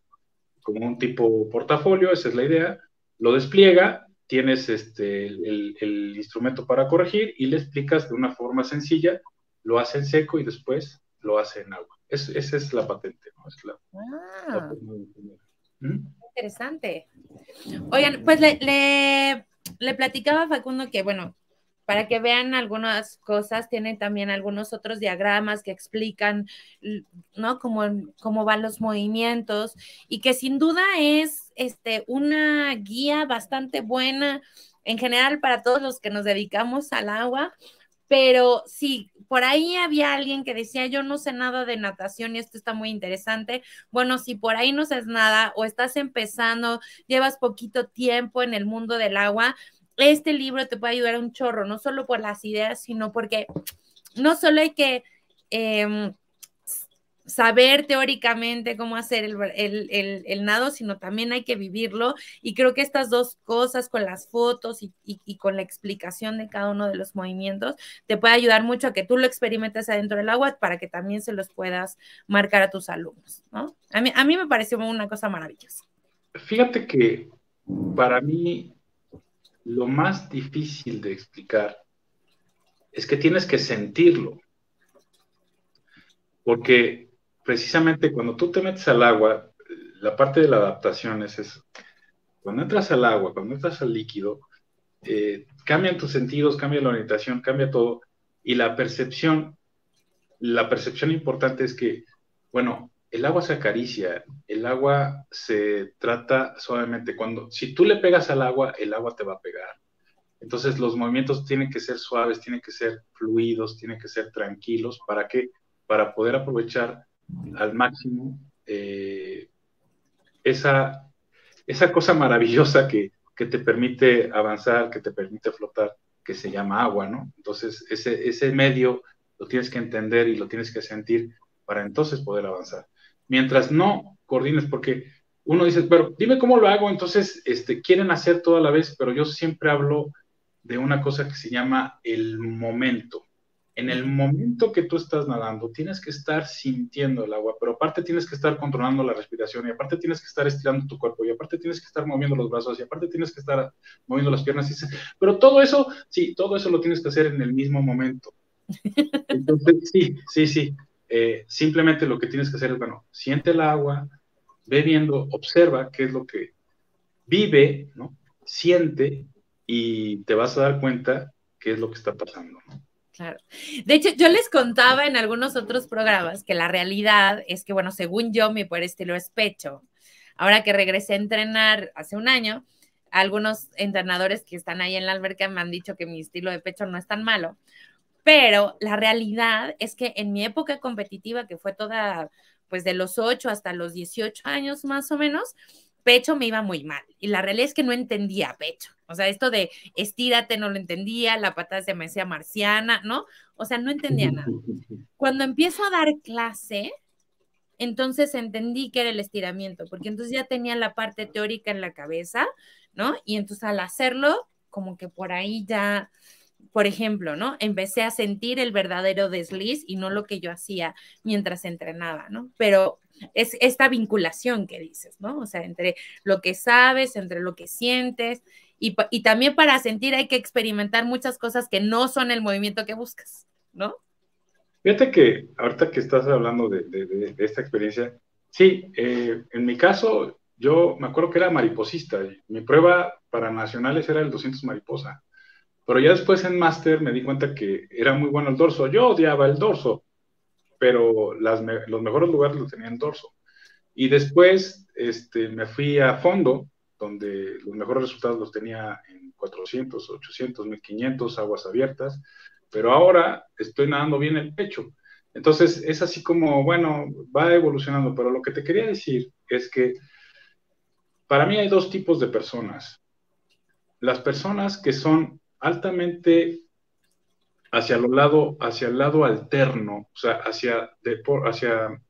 como un tipo portafolio, esa es la idea, lo despliega, tienes el instrumento para corregir y le explicas de una forma sencilla, lo hace en seco y después lo hace en agua. Esa es la patente, ¿no? Es la forma de entender. Interesante. Oigan, pues le platicaba a Facundo que, bueno, para que vean algunas cosas. Tienen también algunos otros diagramas que explican, ¿no? Cómo van los movimientos, y que sin duda es una guía bastante buena en general para todos los que nos dedicamos al agua. Pero sí, por ahí había alguien que decía, yo no sé nada de natación y esto está muy interesante. Bueno, si por ahí no sabes nada o estás empezando, llevas poquito tiempo en el mundo del agua, este libro te puede ayudar un chorro, no solo por las ideas, sino porque no solo hay que saber teóricamente cómo hacer el nado, sino también hay que vivirlo. Y creo que estas dos cosas, con las fotos y con la explicación de cada uno de los movimientos, te puede ayudar mucho a que tú lo experimentes adentro del agua para que también se los puedas marcar a tus alumnos, ¿no? A mí me pareció una cosa maravillosa. Fíjate que para mí lo más difícil de explicar es que tienes que sentirlo, porque precisamente cuando tú te metes al agua, la parte de la adaptación es eso. Cuando entras al agua, cuando entras al líquido, cambian tus sentidos, cambia la orientación, cambia todo, y la percepción importante es que, bueno, el agua se acaricia, el agua se trata suavemente. Si tú le pegas al agua, el agua te va a pegar. Entonces los movimientos tienen que ser suaves, tienen que ser fluidos, tienen que ser tranquilos. ¿Para qué? Para poder aprovechar al máximo esa cosa maravillosa que te permite avanzar, que te permite flotar, que se llama agua, ¿no? Entonces ese medio lo tienes que entender y lo tienes que sentir para entonces poder avanzar. Mientras no coordines, porque uno dice, pero dime cómo lo hago, entonces quieren hacer todo a la vez, pero yo siempre hablo de una cosa que se llama el momento. En el momento que tú estás nadando, tienes que estar sintiendo el agua, pero aparte tienes que estar controlando la respiración, y aparte tienes que estar estirando tu cuerpo, y aparte tienes que estar moviendo los brazos, y aparte tienes que estar moviendo las piernas. Pero todo eso, sí, todo eso lo tienes que hacer en el mismo momento. Entonces, sí. Simplemente lo que tienes que hacer es, bueno, siente el agua, ve viendo, observa qué es lo que vive, ¿no? Siente, y te vas a dar cuenta qué es lo que está pasando, ¿no? Claro. De hecho, yo les contaba en algunos otros programas que la realidad es que, bueno, según yo, mi poder estilo es pecho. Ahora que regresé a entrenar hace un año, algunos entrenadores que están ahí en la alberca me han dicho que mi estilo de pecho no es tan malo, pero la realidad es que en mi época competitiva, que fue toda, pues de los 8 hasta los 18 años más o menos, pecho me iba muy mal. Y la realidad es que no entendía pecho. O sea, esto de estírate no lo entendía, la patada se me hacía marciana, ¿no? O sea, no entendía nada. Cuando empiezo a dar clase, entonces entendí que era el estiramiento, porque entonces ya tenía la parte teórica en la cabeza, ¿no? Y entonces al hacerlo, como que por ahí ya, por ejemplo, ¿no? Empecé a sentir el verdadero desliz y no lo que yo hacía mientras entrenaba, ¿no? Pero es esta vinculación que dices, ¿no? O sea, entre lo que sabes, entre lo que sientes, y también para sentir hay que experimentar muchas cosas que no son el movimiento que buscas, ¿no? Fíjate que ahorita que estás hablando de esta experiencia, sí, en mi caso, yo me acuerdo que era mariposista. Mi prueba para nacionales era el 200 mariposa. Pero ya después en máster me di cuenta que era muy bueno el dorso. Yo odiaba el dorso, pero los mejores lugares los tenía en dorso. Y después me fui a fondo, donde los mejores resultados los tenía en 400, 800, 1500, aguas abiertas, pero ahora estoy nadando bien el pecho. Entonces es así como, bueno, va evolucionando, pero lo que te quería decir es que para mí hay dos tipos de personas. Las personas que son altamente hacia el lado alterno, o sea, hacia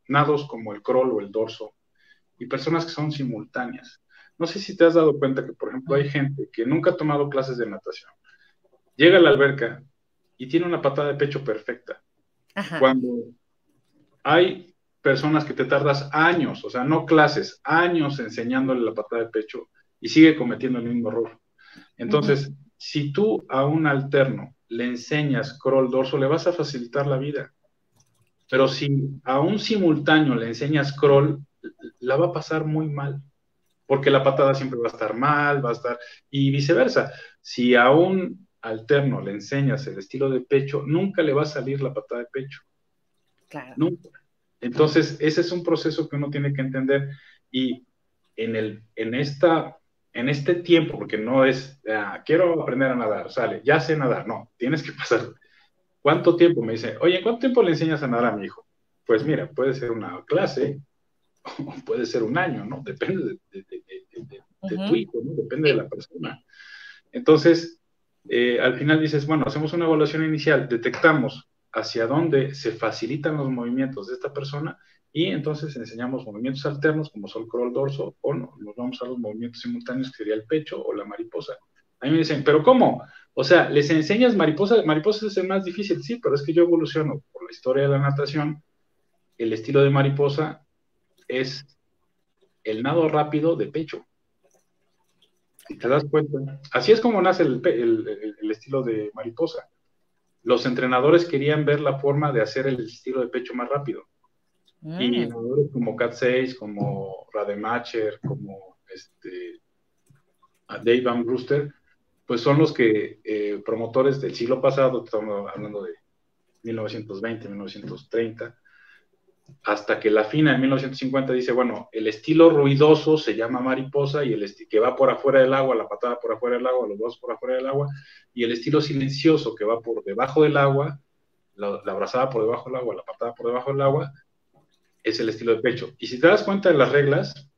nados como el crawl o el dorso, y personas que son simultáneas. No sé si te has dado cuenta que, por ejemplo, hay gente que nunca ha tomado clases de natación, llega a la alberca y tiene una patada de pecho perfecta. Ajá. Cuando hay personas que te tardas años, o sea, no clases, años enseñándole la patada de pecho y sigue cometiendo el mismo error. Entonces, si tú a un alterno le enseñas crawl dorso, le vas a facilitar la vida. Pero si a un simultáneo le enseñas crawl, la va a pasar muy mal, porque la patada siempre va a estar mal, y viceversa. Si a un alterno le enseñas el estilo de pecho, nunca le va a salir la patada de pecho. Claro. Nunca. Entonces, ese es un proceso que uno tiene que entender y en este tiempo, porque no es, quiero aprender a nadar, sale, ya sé nadar, no, tienes que pasar. ¿Cuánto tiempo? Me dice, oye, ¿cuánto tiempo le enseñas a nadar a mi hijo? Pues mira, puede ser una clase, o puede ser un año, ¿no? Depende de tu hijo, ¿no? Depende de la persona. Entonces, al final dices, bueno, hacemos una evaluación inicial, detectamos hacia dónde se facilitan los movimientos de esta persona y entonces enseñamos movimientos alternos como son crawl dorso o no, nos vamos a los movimientos simultáneos que sería el pecho o la mariposa. A mí me dicen, ¿pero cómo? O sea, ¿les enseñas mariposa? Mariposa es el más difícil, sí, pero es que yo evoluciono por la historia de la natación. El estilo de mariposa es el nado rápido de pecho. Si te das cuenta, así es como nace el estilo de mariposa. Los entrenadores querían ver la forma de hacer el estilo de pecho más rápido. Y nadadores como Cat 6, como Rademacher, como Dave Van Brewster, pues son los que promotores del siglo pasado, estamos hablando de 1920, 1930, hasta que la FINA en 1950 dice, bueno, el estilo ruidoso se llama mariposa y el que va por afuera del agua, la patada por afuera del agua, los dos por afuera del agua, y el estilo silencioso que va por debajo del agua, la abrazada por debajo del agua, la patada por debajo del agua, es el estilo de pecho. Y si te das cuenta de las reglas,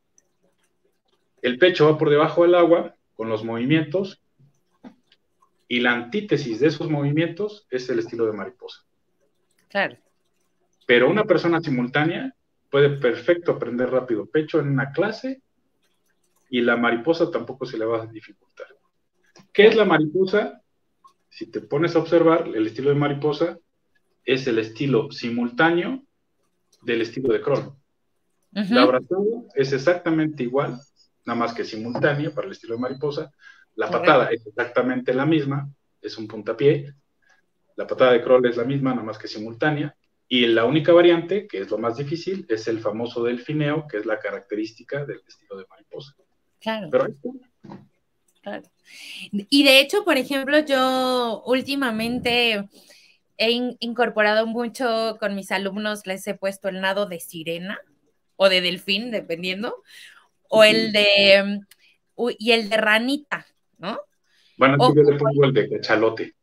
el pecho va por debajo del agua con los movimientos y la antítesis de esos movimientos es el estilo de mariposa. Claro. Pero una persona simultánea puede perfecto aprender rápido pecho en una clase y la mariposa tampoco se le va a dificultar. ¿Qué es la mariposa? Si te pones a observar, el estilo de mariposa es el estilo simultáneo del estilo de crawl. La abrazada es exactamente igual, nada más que simultánea para el estilo de mariposa. La patada es exactamente la misma, es un puntapié. La patada de crawl es la misma, nada más que simultánea. Y la única variante, que es lo más difícil, es el famoso delfineo, que es la característica del estilo de mariposa. Claro. Pero claro. Y de hecho, por ejemplo, yo últimamente he incorporado mucho con mis alumnos, les he puesto el nado de sirena o de delfín, dependiendo, o el de y el de ranita, ¿no? Bueno, yo le pongo el de cachalote.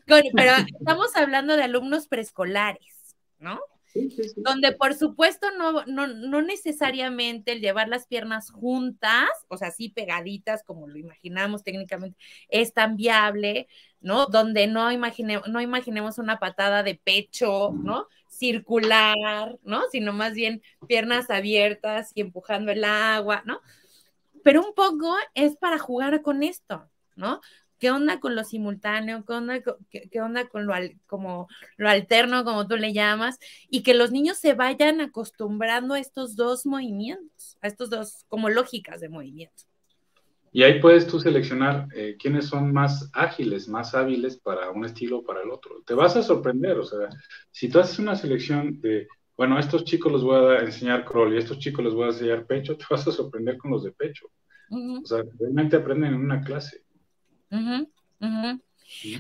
Pero estamos hablando de alumnos preescolares, ¿no? Sí. Donde por supuesto no necesariamente el llevar las piernas juntas, o sea, así pegaditas como lo imaginamos técnicamente, es tan viable, ¿no? Donde no imaginemos una patada de pecho, ¿no? Circular, ¿no? Sino más bien piernas abiertas y empujando el agua, ¿no? Pero un poco es para jugar con esto, ¿no? ¿Qué onda con lo simultáneo? ¿Qué onda con como lo alterno, como tú le llamas? Y que los niños se vayan acostumbrando a estos dos movimientos, a estos dos como lógicas de movimiento. Y ahí puedes tú seleccionar quiénes son más ágiles, más hábiles para un estilo o para el otro. Te vas a sorprender, o sea, si tú haces una selección de, bueno, a estos chicos les voy a enseñar crawl y a estos chicos les voy a enseñar pecho, te vas a sorprender con los de pecho. O sea, realmente aprenden en una clase.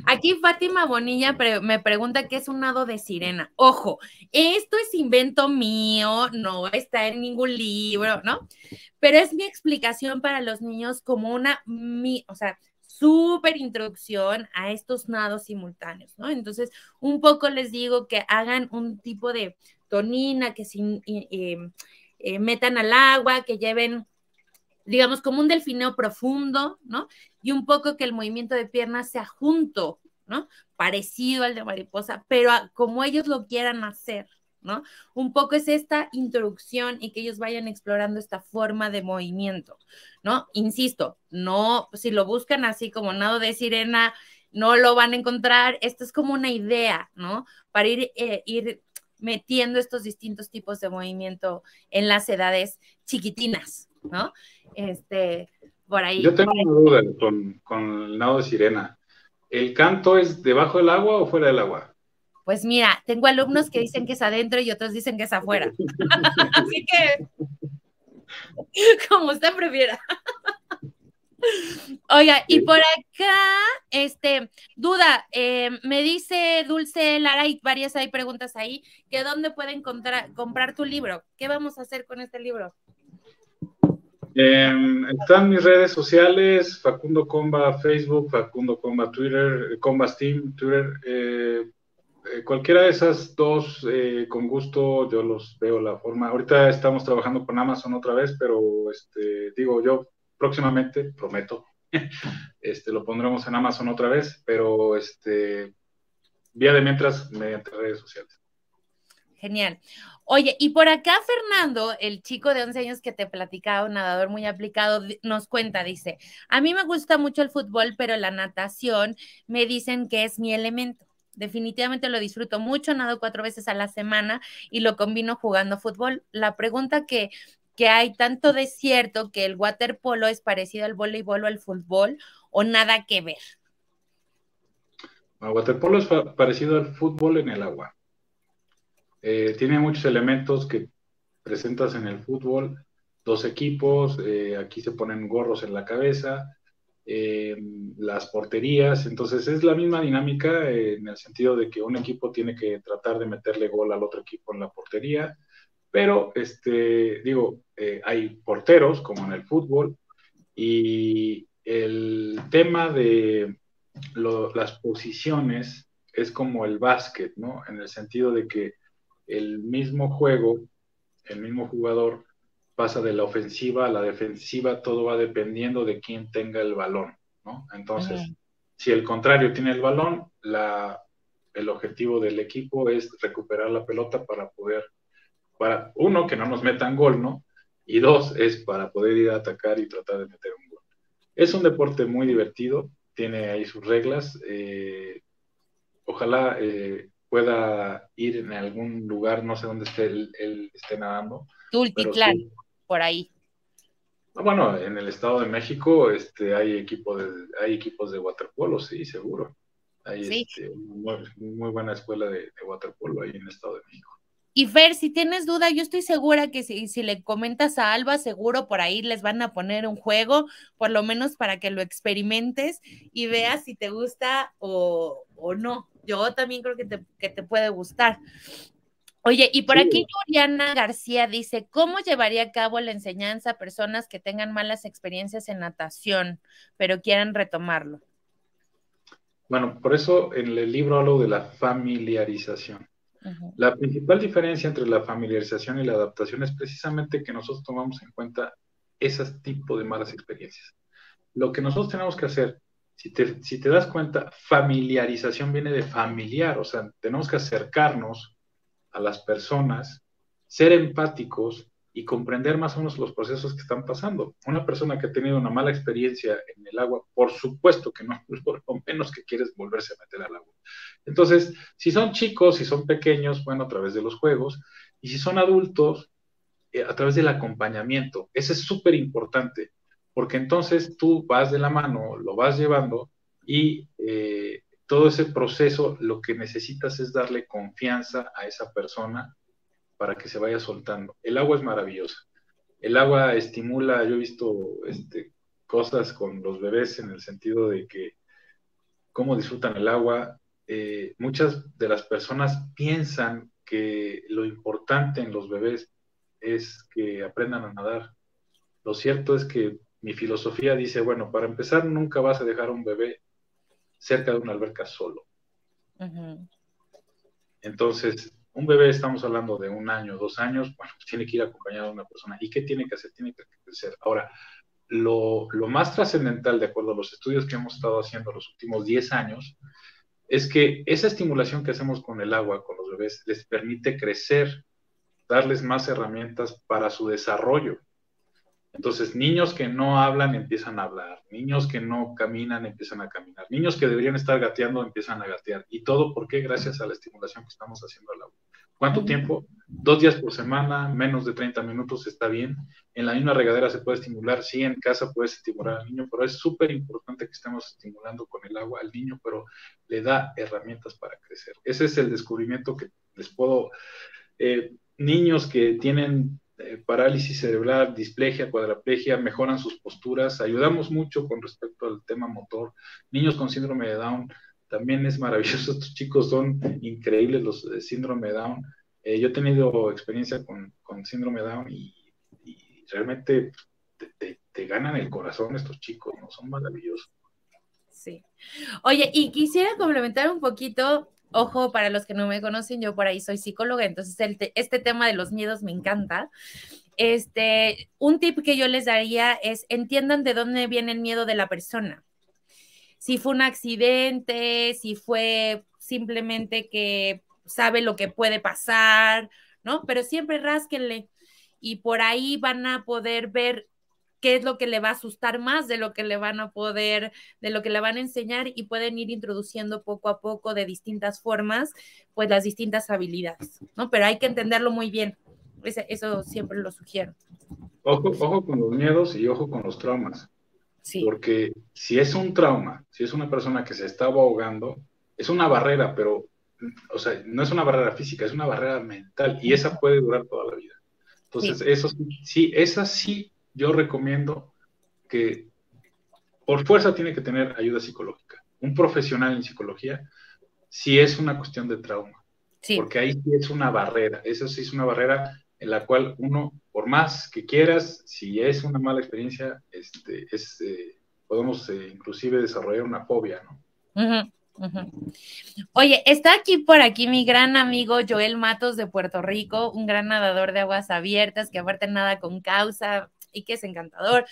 Aquí Fátima Bonilla me pregunta qué es un nado de sirena. Ojo, esto es invento mío, no está en ningún libro, ¿no? Pero es mi explicación para los niños como o sea, súper introducción a estos nados simultáneos, ¿no? Entonces, un poco les digo que hagan un tipo de tonina, que metan al agua, que lleven, digamos, como un delfineo profundo, ¿no? Y un poco que el movimiento de piernas sea junto, ¿no? Parecido al de mariposa, pero como ellos lo quieran hacer, ¿no? Un poco es esta introducción y que ellos vayan explorando esta forma de movimiento, ¿no? Insisto, no, si lo buscan así como nado de sirena, no lo van a encontrar. Esto es como una idea, ¿no? Para ir metiendo estos distintos tipos de movimiento en las edades chiquitinas, ¿no? Por ahí. Yo tengo una duda con el nado de sirena. ¿El canto es debajo del agua o fuera del agua? Pues mira, tengo alumnos que dicen que es adentro y otros dicen que es afuera. Así que, como usted prefiera. Oiga, y ¿Sí? por acá, duda, me dice Dulce Lara, y varias hay preguntas ahí, que dónde pueden comprar tu libro. ¿Qué vamos a hacer con este libro? Están mis redes sociales, Facundo Comba Facebook, Facundo Comba Twitter, Comba Steam, Twitter. Cualquiera de esas dos, con gusto, yo los veo la forma. Ahorita estamos trabajando con Amazon otra vez, pero digo yo, próximamente, prometo, lo pondremos en Amazon otra vez, pero vía de mientras mediante redes sociales. Genial. Oye, y por acá Fernando, el chico de 11 años que te platicaba, un nadador muy aplicado, nos cuenta, dice, a mí me gusta mucho el fútbol, pero la natación me dicen que es mi elemento. Definitivamente lo disfruto mucho, nado 4 veces a la semana y lo combino jugando fútbol. La pregunta que hay tanto de cierto que el waterpolo es parecido al voleibol o al fútbol o nada que ver. El waterpolo es parecido al fútbol en el agua. Tiene muchos elementos que presentas en el fútbol, dos equipos, aquí se ponen gorros en la cabeza, eh, las porterías, entonces es la misma dinámica en el sentido de que un equipo tiene que tratar de meterle gol al otro equipo en la portería, pero hay porteros como en el fútbol y el tema de las posiciones es como el básquet, ¿no? En el sentido de que el mismo juego, el mismo jugador pasa de la ofensiva a la defensiva, todo va dependiendo de quién tenga el balón, ¿no? Entonces, si el contrario tiene el balón, el objetivo del equipo es recuperar la pelota para uno, que no nos metan gol, ¿no? Y dos, es para poder ir a atacar y tratar de meter un gol. Es un deporte muy divertido, tiene ahí sus reglas. Ojalá pueda ir en algún lugar, no sé dónde él esté nadando, pero Tultitlán, sí. por ahí. Bueno, en el Estado de México hay equipos de waterpolo, sí, seguro. Hay Sí. muy buena escuela de waterpolo ahí en el Estado de México. Y Fer, si tienes duda, yo estoy segura que si le comentas a Alba, seguro por ahí les van a poner un juego, por lo menos para que lo experimentes y veas si te gusta o no. Yo también creo que te puede gustar. Oye, y por aquí Sí, Juliana García dice, ¿cómo llevaría a cabo la enseñanza a personas que tengan malas experiencias en natación, pero quieran retomarlo? bueno, por eso en el libro hablo de la familiarización. Uh-huh. La principal diferencia entre la familiarización y la adaptación es precisamente que nosotros tomamos en cuenta ese tipo de malas experiencias. Lo que nosotros tenemos que hacer, si te das cuenta, familiarización viene de familiar, o sea, tenemos que acercarnos a las personas, ser empáticos y comprender más o menos los procesos que están pasando. Una persona que ha tenido una mala experiencia en el agua, por supuesto que no, por lo menos que quieres volverse a meter al agua. Entonces, si son chicos, si son pequeños, bueno, a través de los juegos, y si son adultos, a través del acompañamiento. Eso es súper importante, porque entonces tú vas de la mano, lo vas llevando y todo ese proceso lo que necesitas es darle confianza a esa persona para que se vaya soltando. El agua es maravillosa. El agua estimula, yo he visto cosas con los bebés en el sentido de que cómo disfrutan el agua. Muchas de las personas piensan que lo importante en los bebés es que aprendan a nadar. Lo cierto es que mi filosofía dice, bueno, para empezar, nunca vas a dejar a un bebé cerca de una alberca solo. Uh-huh. Entonces, un bebé, estamos hablando de 1 año, 2 años, bueno, tiene que ir acompañado de una persona. ¿Y qué tiene que hacer? Tiene que crecer. Ahora, lo más trascendental, de acuerdo a los estudios que hemos estado haciendo los últimos 10 años, es que esa estimulación que hacemos con el agua, con los bebés, les permite crecer, darles más herramientas para su desarrollo. Entonces, niños que no hablan empiezan a hablar, niños que no caminan empiezan a caminar, niños que deberían estar gateando empiezan a gatear. ¿Y todo por qué? Gracias a la estimulación que estamos haciendo al agua. ¿Cuánto Uh-huh. tiempo? 2 días por semana, menos de 30 minutos está bien. En la misma regadera se puede estimular, sí, en casa puedes estimular al niño, pero es súper importante que estemos estimulando con el agua al niño, pero le da herramientas para crecer. Ese es el descubrimiento que les puedo... niños que tienen parálisis cerebral, displegia, cuadraplegia, mejoran sus posturas, ayudamos mucho con respecto al tema motor. Niños con síndrome de Down, también es maravilloso, estos chicos son increíbles los síndrome de Down. Yo he tenido experiencia con síndrome de Down y realmente te ganan el corazón estos chicos, ¿no? Son maravillosos. Sí. Oye, y quisiera complementar un poquito, ojo, para los que no me conocen, yo por ahí soy psicóloga, entonces este tema de los miedos me encanta. Un tip que yo les daría es entiendan de dónde viene el miedo de la persona. Si fue un accidente, si fue simplemente que sabe lo que puede pasar, ¿no? Pero siempre rásquenle y por ahí van a poder ver qué es lo que le va a asustar más de lo que le van a poder, de lo que le van a enseñar y pueden ir introduciendo poco a poco de distintas formas, pues las distintas habilidades, ¿no? Pero hay que entenderlo muy bien. Eso siempre lo sugiero. Ojo con los miedos y ojo con los traumas. Sí. Porque si es un trauma, si es una persona que se estaba ahogando, es una barrera, pero, o sea, no es una barrera física, es una barrera mental y esa puede durar toda la vida. Entonces, Sí. eso sí, esa sí yo recomiendo que por fuerza tiene que tener ayuda psicológica. Un profesional en psicología, si es una cuestión de trauma, Sí. porque ahí sí es una barrera, eso sí es una barrera en la cual uno, por más que quieras, si es una mala experiencia, podemos inclusive desarrollar una fobia, ¿no? Uh-huh, uh-huh. Oye, está por aquí mi gran amigo Joel Matos de Puerto Rico, un gran nadador de aguas abiertas que aparte nada con causa y que es encantador,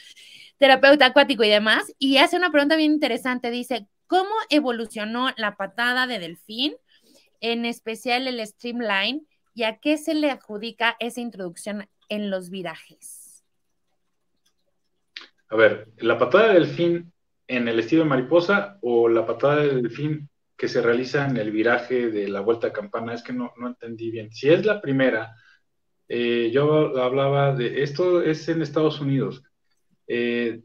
terapeuta acuático y demás, y hace una pregunta bien interesante, dice, ¿cómo evolucionó la patada de delfín, en especial el streamline, y a qué se le adjudica esa introducción en los virajes? A ver, ¿la patada de delfín en el estilo de mariposa o la patada de delfín que se realiza en el viraje de la vuelta a campana? Es que no entendí bien. Si es la primera, yo hablaba de, esto es en Estados Unidos. Eh,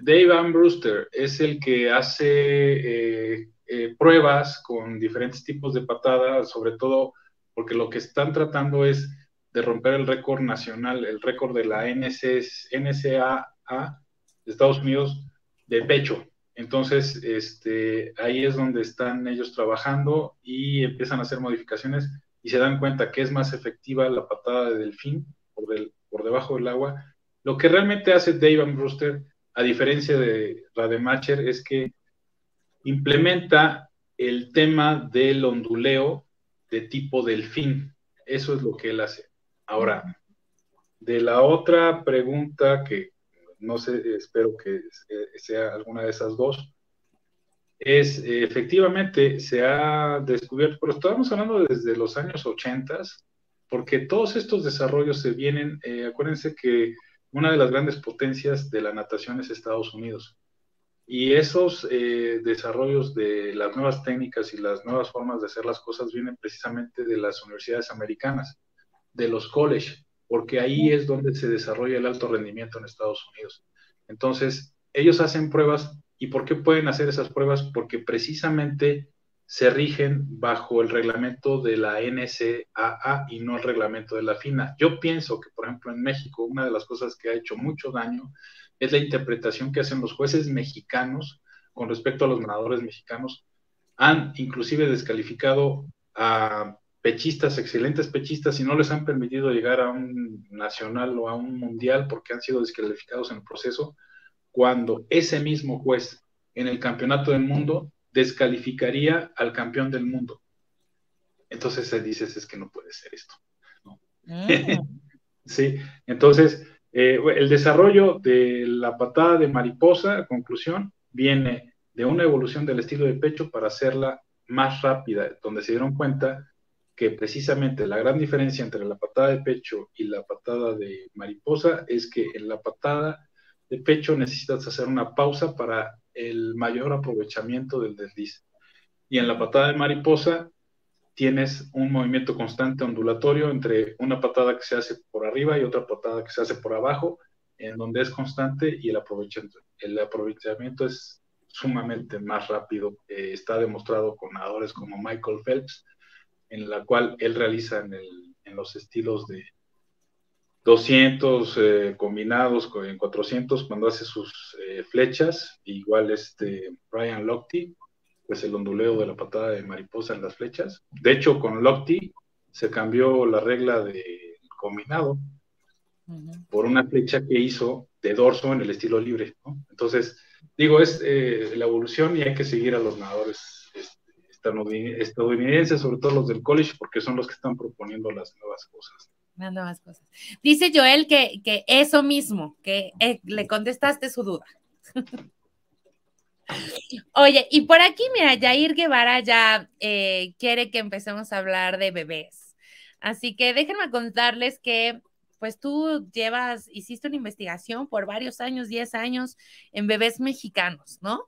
Dave Armbruster es el que hace pruebas con diferentes tipos de patadas, sobre todo porque lo que están tratando es de romper el récord nacional, el récord de la NCAA de Estados Unidos de pecho. Entonces, ahí es donde están ellos trabajando y empiezan a hacer modificaciones y se dan cuenta que es más efectiva la patada de delfín por debajo del agua. Lo que realmente hace Dave Armbruster, a diferencia de Rademacher, es que implementa el tema del onduleo de tipo delfín. Eso es lo que él hace. Ahora, de la otra pregunta, que no sé, espero que sea alguna de esas dos, es efectivamente se ha descubierto, pero estábamos hablando desde los años 80, porque todos estos desarrollos se vienen, acuérdense que una de las grandes potencias de la natación es Estados Unidos. Y esos desarrollos de las nuevas técnicas y las nuevas formas de hacer las cosas vienen precisamente de las universidades americanas, de los college, porque ahí es donde se desarrolla el alto rendimiento en Estados Unidos. Entonces, ellos hacen pruebas. ¿Y por qué pueden hacer esas pruebas? Porque precisamente se rigen bajo el reglamento de la NCAA y no el reglamento de la FINA. Yo pienso que, por ejemplo, en México, una de las cosas que ha hecho mucho daño es la interpretación que hacen los jueces mexicanos con respecto a los nadadores mexicanos. Han inclusive descalificado a pechistas, excelentes pechistas, y no les han permitido llegar a un nacional o a un mundial porque han sido descalificados en el proceso, cuando ese mismo juez en el campeonato del mundo descalificaría al campeón del mundo. Entonces dices, es que no puede ser esto, ¿no? Sí, entonces el desarrollo de la patada de mariposa, a conclusión, viene de una evolución del estilo de pecho para hacerla más rápida, donde se dieron cuenta que precisamente la gran diferencia entre la patada de pecho y la patada de mariposa es que en la patada de pecho necesitas hacer una pausa para el mayor aprovechamiento del desliz. Y en la patada de mariposa tienes un movimiento constante ondulatorio entre una patada que se hace por arriba y otra patada que se hace por abajo, en donde es constante y el aprovechamiento es sumamente más rápido. Está demostrado con nadadores como Michael Phelps, en la cual él realiza en los estilos 200 combinados en 400 cuando hace sus flechas, igual Brian Lochte, pues el onduleo de la patada de mariposa en las flechas. De hecho, con Lochte se cambió la regla del combinado por una flecha que hizo de dorso en el estilo libre, ¿no? Entonces, digo, es la evolución y hay que seguir a los nadadores estadounidenses, sobre todo los del college, porque son los que están proponiendo las nuevas cosas. Las nuevas cosas. Dice Joel que eso mismo, que le contestaste su duda. Oye, y por aquí, mira, Yair Guevara ya quiere que empecemos a hablar de bebés. Así que déjenme contarles que pues tú hiciste una investigación por varios años, 10 años, en bebés mexicanos, ¿no?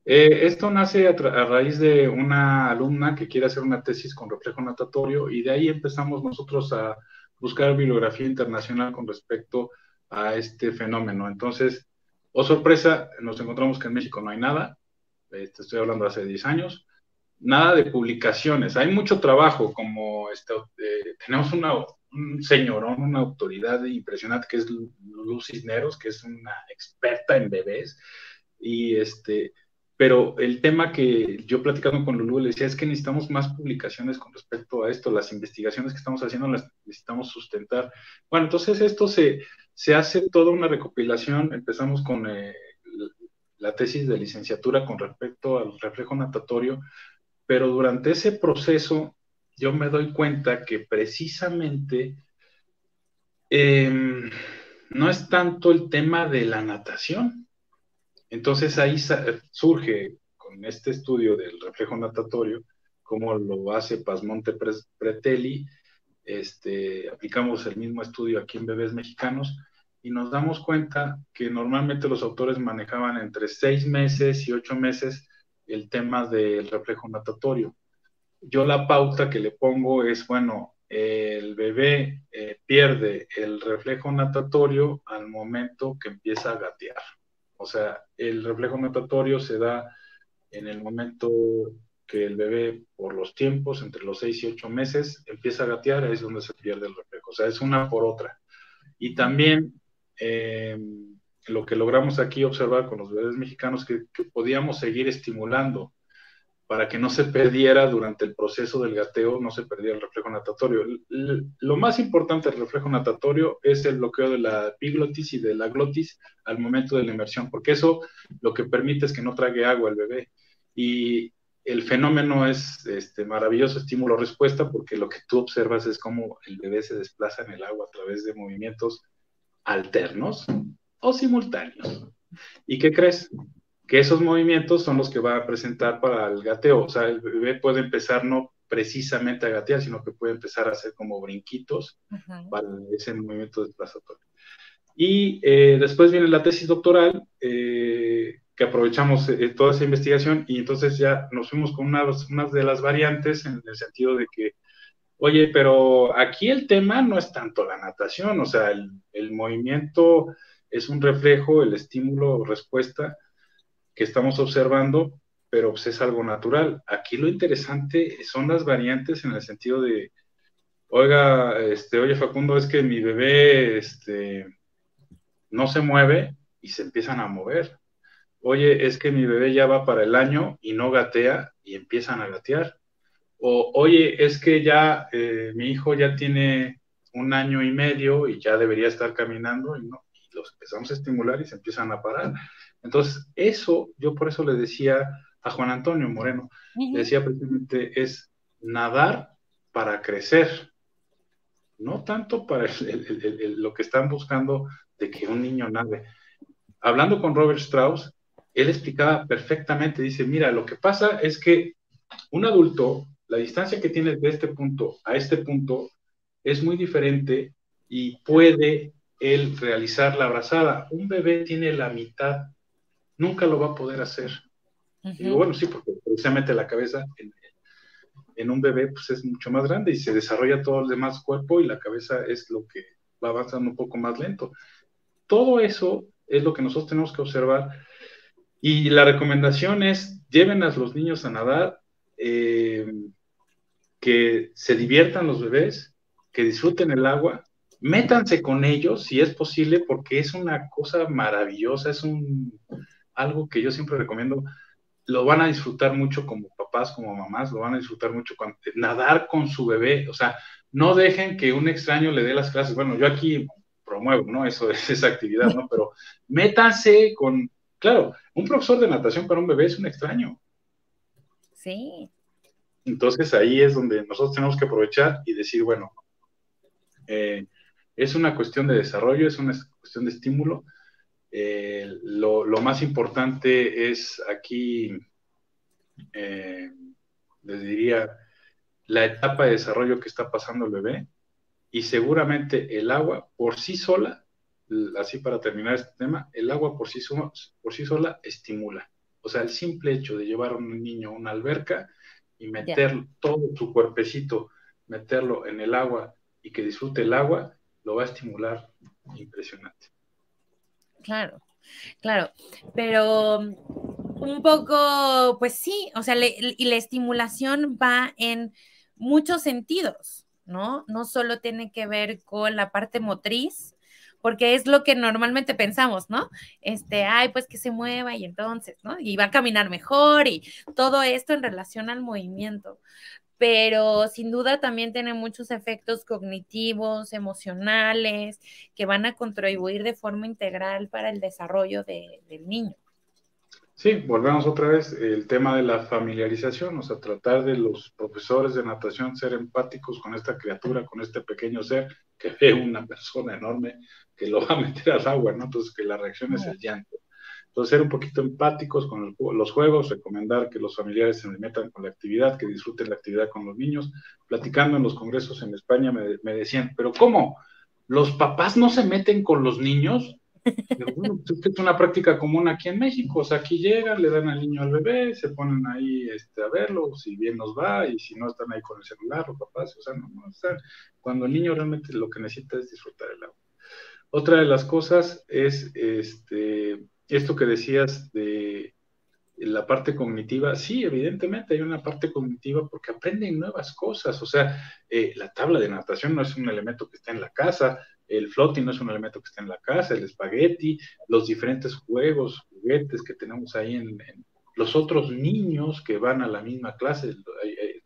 Esto nace a raíz de una alumna que quiere hacer una tesis con reflejo natatorio y de ahí empezamos nosotros a buscar bibliografía internacional con respecto a este fenómeno. Entonces, oh sorpresa, nos encontramos que en México no hay nada, estoy hablando de hace 10 años, nada de publicaciones. Hay mucho trabajo, como tenemos un señorón, una autoridad impresionante que es Luz Cisneros, que es una experta en bebés, pero el tema que yo platicando con Lulú le decía es que necesitamos más publicaciones con respecto a esto, las investigaciones que estamos haciendo las necesitamos sustentar. Bueno, entonces esto se hace toda una recopilación, empezamos con la tesis de licenciatura con respecto al reflejo natatorio, pero durante ese proceso yo me doy cuenta que precisamente no es tanto el tema de la natación. Entonces ahí surge con este estudio del reflejo natatorio, como lo hace Pasmonte Pretelli, aplicamos el mismo estudio aquí en bebés mexicanos y nos damos cuenta que normalmente los autores manejaban entre 6 meses y 8 meses el tema del reflejo natatorio. Yo la pauta que le pongo es, bueno, el bebé pierde el reflejo natatorio al momento que empieza a gatear. O sea, el reflejo natatorio se da en el momento que el bebé, por los tiempos, entre los 6 y 8 meses, empieza a gatear, es donde se pierde el reflejo. O sea, es una por otra. Y también lo que logramos aquí observar con los bebés mexicanos, que podíamos seguir estimulando para que no se perdiera durante el proceso del gateo, no se perdiera el reflejo natatorio. Lo más importante del reflejo natatorio es el bloqueo de la epiglotis y de la glotis al momento de la inmersión, porque eso lo que permite es que no trague agua el bebé. Y el fenómeno es maravilloso estímulo-respuesta, porque lo que tú observas es cómo el bebé se desplaza en el agua a través de movimientos alternos o simultáneos. ¿Y qué crees? Que esos movimientos son los que va a presentar para el gateo. O sea, el bebé puede empezar no precisamente a gatear, sino que puede empezar a hacer como brinquitos para ese movimiento desplazatorio. Y después viene la tesis doctoral, que aprovechamos toda esa investigación y entonces ya nos fuimos con unas de las variantes en el sentido de que, oye, pero aquí el tema no es tanto la natación, o sea, el movimiento es un reflejo, el estímulo-respuesta que estamos observando, pero pues es algo natural. Aquí lo interesante son las variantes en el sentido de, oye Facundo, es que mi bebé no se mueve y se empiezan a mover. Oye, es que mi bebé ya va para el año y no gatea y empiezan a gatear. O, oye, es que ya mi hijo ya tiene 1 año y medio y ya debería estar caminando y no, y los empezamos a estimular y se empiezan a parar. Entonces, eso, yo por eso le decía a Juan Antonio Moreno, le decía precisamente, es nadar para crecer, no tanto para lo que están buscando de que un niño nade. Hablando con Robert Strauss, él explicaba perfectamente, dice, mira, lo que pasa es que un adulto, la distancia que tiene de este punto a este punto es muy diferente y puede él realizar la abrazada. Un bebé tiene la mitad, nunca lo va a poder hacer. Y digo, bueno, sí, porque precisamente la cabeza en un bebé pues es mucho más grande y se desarrolla todo el demás cuerpo y la cabeza es lo que va avanzando un poco más lento. Todo eso es lo que nosotros tenemos que observar y la recomendación es lleven a los niños a nadar, que se diviertan los bebés, que disfruten el agua métanse con ellos si es posible, porque es una cosa maravillosa, algo que yo siempre recomiendo. Lo van a disfrutar mucho como papás, como mamás, lo van a disfrutar mucho nadar con su bebé, o sea, no dejen que un extraño le dé las clases. Bueno, yo aquí promuevo, ¿no? Eso es esa actividad, ¿no? Pero métanse claro, un profesor de natación para un bebé es un extraño. Sí. Entonces ahí es donde nosotros tenemos que aprovechar y decir, bueno, es una cuestión de desarrollo, es una cuestión de estímulo. Lo más importante es aquí, les diría, la etapa de desarrollo que está pasando el bebé, y seguramente el agua por sí sola, así para terminar este tema, el agua por sí sola estimula. O sea, el simple hecho de llevar a un niño a una alberca y Ya. meter todo su cuerpecito, meterlo en el agua y que disfrute el agua, lo va a estimular impresionante. Claro, claro, pero un poco, pues sí, o sea, y la estimulación va en muchos sentidos, ¿no? No solo tiene que ver con la parte motriz, porque es lo que normalmente pensamos, ¿no? Ay, pues que se mueva y entonces, ¿no? Y va a caminar mejor y todo esto en relación al movimiento, pero sin duda también tiene muchos efectos cognitivos, emocionales, que van a contribuir de forma integral para el desarrollo del niño. Sí, volvemos otra vez el tema de la familiarización, o sea, tratar de los profesores de natación ser empáticos con esta criatura, con este pequeño ser que ve una persona enorme que lo va a meter al agua, ¿no? Entonces, que la reacción es el llanto. Entonces, ser un poquito empáticos con los juegos, recomendar que los familiares se metan con la actividad, que disfruten la actividad con los niños. Platicando en los congresos en España me decían, ¿pero cómo? ¿Los papás no se meten con los niños? Pero bueno, pues es una práctica común aquí en México, o sea, aquí llegan, le dan al niño al bebé, se ponen ahí a verlo, si bien nos va, y si no están ahí con el celular, los papás, o sea, no están. Cuando el niño realmente lo que necesita es disfrutar el agua. Otra de las cosas es esto que decías de la parte cognitiva. Sí, evidentemente hay una parte cognitiva porque aprenden nuevas cosas, o sea, la tabla de natación no es un elemento que está en la casa, el floating no es un elemento que está en la casa, el espagueti, los diferentes juegos, juguetes que tenemos ahí en los otros niños que van a la misma clase.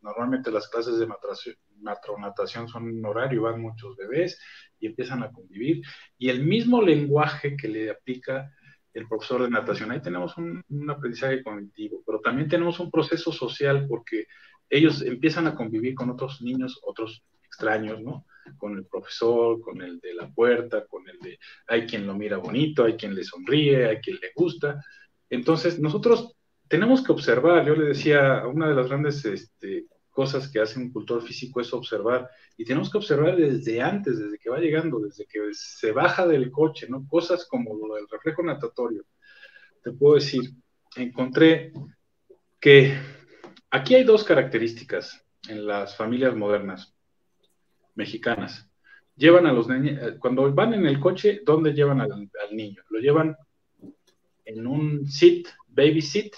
Normalmente las clases de matronatación son un horario, van muchos bebés y empiezan a convivir, y el mismo lenguaje que le aplica el profesor de natación. Ahí tenemos un aprendizaje cognitivo, pero también tenemos un proceso social porque ellos empiezan a convivir con otros niños, otros extraños, ¿no? Con el profesor, con el de la puerta, con el de, hay quien lo mira bonito, hay quien le sonríe, hay quien le gusta. Entonces, nosotros tenemos que observar. Yo le decía, una de las grandes cosas que hace un cultor físico es observar, y tenemos que observar desde antes, desde que va llegando, desde que se baja del coche, ¿no? Cosas como lo del reflejo natatorio. Te puedo decir, encontré que aquí hay dos características en las familias modernas mexicanas. Llevan a los niños, cuando van en el coche, ¿dónde llevan al niño? Lo llevan en un baby seat,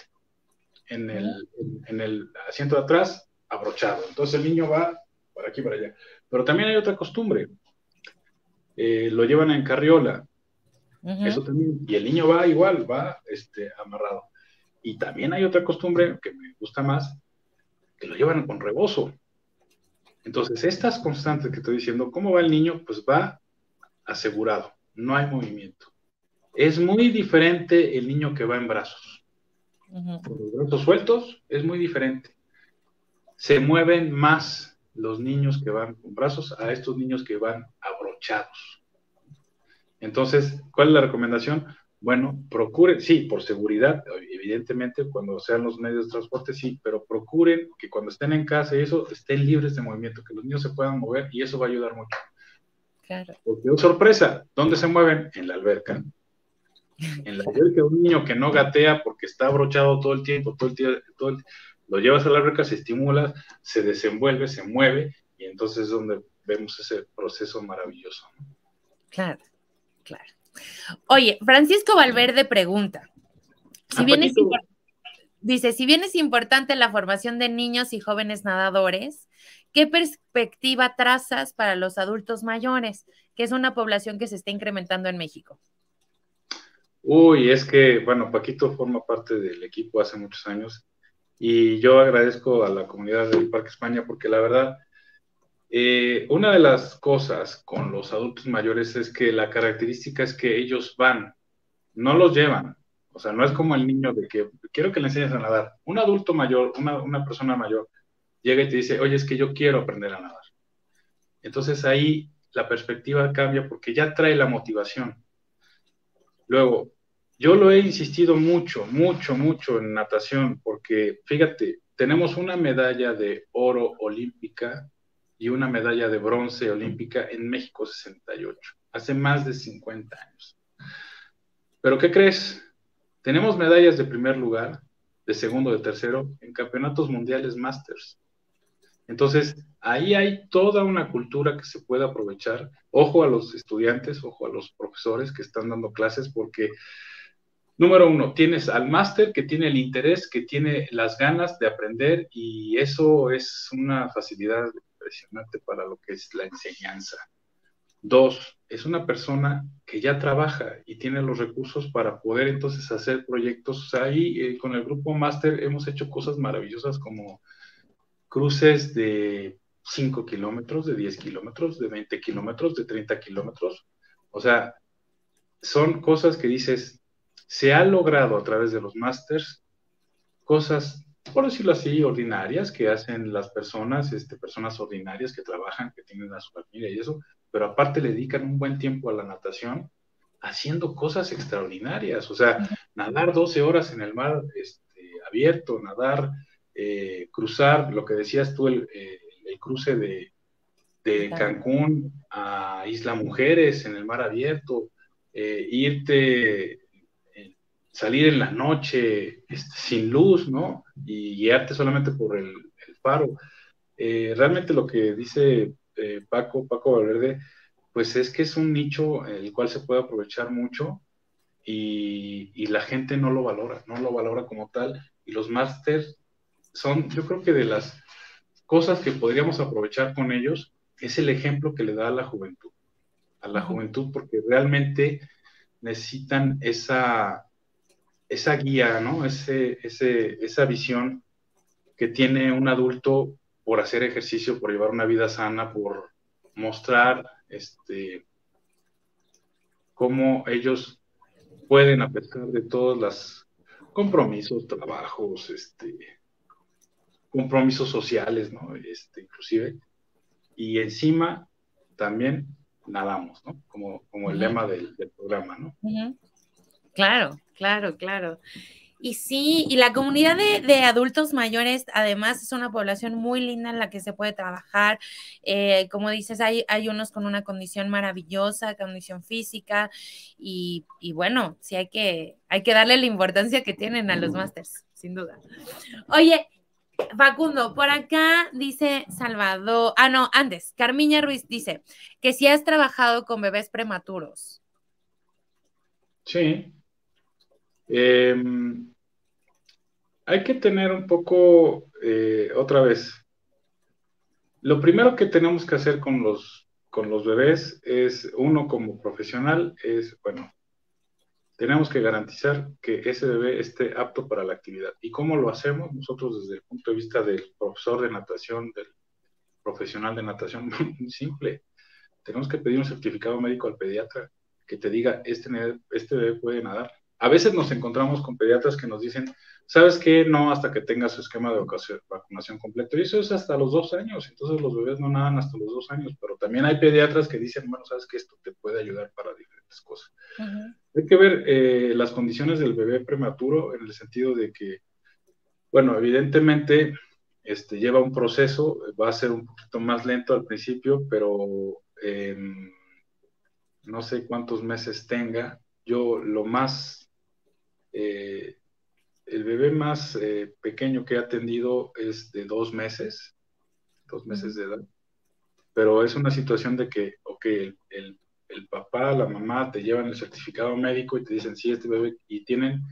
en el asiento de atrás, abrochado. Entonces el niño va para aquí, para allá. Pero también hay otra costumbre. Lo llevan en carriola. Eso también. Y el niño va igual, va amarrado. Y también hay otra costumbre que me gusta más, que lo llevan con rebozo. Entonces, estas constantes que estoy diciendo, ¿cómo va el niño? Pues va asegurado, no hay movimiento. Es muy diferente el niño que va en brazos. Con los brazos sueltos es muy diferente. Se mueven más los niños que van con brazos a estos niños que van abrochados. Entonces, ¿cuál es la recomendación? Bueno, procuren, sí, por seguridad, evidentemente, cuando sean los medios de transporte, sí, pero procuren que cuando estén en casa y eso, estén libres de movimiento, que los niños se puedan mover, y eso va a ayudar mucho. Claro. Porque, oh, sorpresa, ¿dónde se mueven? En la alberca. En la alberca, un niño que no gatea porque está abrochado todo el tiempo, lo llevas a la alberca, se estimula, se desenvuelve, se mueve, y entonces es donde vemos ese proceso maravilloso, ¿no? Claro, claro. Oye, Francisco Valverde pregunta, dice, si bien es importante la formación de niños y jóvenes nadadores, ¿qué perspectiva trazas para los adultos mayores? que es una población que se está incrementando en México? Uy, es que, bueno, Paquito forma parte del equipo hace muchos años y yo agradezco a la comunidad del Parque España porque la verdad, una de las cosas con los adultos mayores es que la característica es que ellos van, no los llevan. O sea, no es como el niño de que quiero que le enseñes a nadar. Un adulto mayor, una persona mayor, llega y te dice, oye, es que yo quiero aprender a nadar. Entonces ahí la perspectiva cambia porque ya trae la motivación. Luego, yo lo he insistido mucho, mucho, mucho en natación, porque fíjate, tenemos una medalla de oro olímpica y una medalla de bronce olímpica en México 68, hace más de 50 años. Pero ¿qué crees? Tenemos medallas de primer lugar, de segundo, de tercero, en campeonatos mundiales Masters. Entonces, ahí hay toda una cultura que se puede aprovechar. Ojo a los estudiantes, ojo a los profesores que están dando clases, porque, número uno, tienes al máster que tiene el interés, que tiene las ganas de aprender, y eso es una facilidad impresionante para lo que es la enseñanza. Dos, es una persona que ya trabaja y tiene los recursos para poder entonces hacer proyectos. O sea, ahí con el grupo máster hemos hecho cosas maravillosas como cruces de 5 kilómetros, de 10 kilómetros, de 20 kilómetros, de 30 kilómetros. O sea, son cosas que dices, se ha logrado a través de los másters, cosas, por decirlo así, ordinarias que hacen las personas, personas ordinarias que trabajan, que tienen a su familia y eso, pero aparte le dedican un buen tiempo a la natación, haciendo cosas extraordinarias. O sea, nadar 12 horas en el mar abierto, nadar, cruzar, lo que decías tú, el cruce de Cancún a Isla Mujeres en el mar abierto, irte, salir en la noche sin luz, ¿no? Y guiarte solamente por el faro. Realmente lo que dice Paco Valverde, pues es que es un nicho el cual se puede aprovechar mucho y la gente no lo valora como tal. Y los másters son, yo creo que de las cosas que podríamos aprovechar con ellos, es el ejemplo que le da a la juventud, porque realmente necesitan esa guía, ¿no? Esa visión que tiene un adulto por hacer ejercicio, por llevar una vida sana, por mostrar cómo ellos pueden, a pesar de todos los compromisos, trabajos, compromisos sociales, ¿no? Inclusive, y encima también nadamos, ¿no? Como el lema del programa, ¿no? Claro, claro, claro. Y sí, y la comunidad de adultos mayores, además, es una población muy linda en la que se puede trabajar. Como dices, hay unos con una condición maravillosa, condición física, y bueno, sí hay que darle la importancia que tienen a los másters, sin duda. Oye, Facundo, por acá dice Salvador, no, antes, Carmiña Ruiz dice que si has trabajado con bebés prematuros. Sí. Hay que tener un poco, otra vez, lo primero que tenemos que hacer con los bebés es, uno como profesional, es, bueno, tenemos que garantizar que ese bebé esté apto para la actividad. ¿Y cómo lo hacemos? Nosotros desde el punto de vista del profesor de natación, del profesional de natación, muy simple. Tenemos que pedir un certificado médico al pediatra que te diga, este bebé puede nadar. A veces nos encontramos con pediatras que nos dicen, ¿sabes qué? No, hasta que tenga su esquema de vacunación completo. Y eso es hasta los 2 años. Entonces los bebés no nadan hasta los 2 años. Pero también hay pediatras que dicen, bueno, ¿sabes qué? Esto te puede ayudar para diferentes cosas. Hay que ver las condiciones del bebé prematuro en el sentido de que, bueno, evidentemente lleva un proceso, va a ser un poquito más lento al principio, pero no sé cuántos meses tenga. Yo el bebé más pequeño que he atendido es de 2 meses, 2 meses de edad, pero es una situación de que, ok, el papá, la mamá te llevan el certificado médico y te dicen, sí, este bebé, y tienen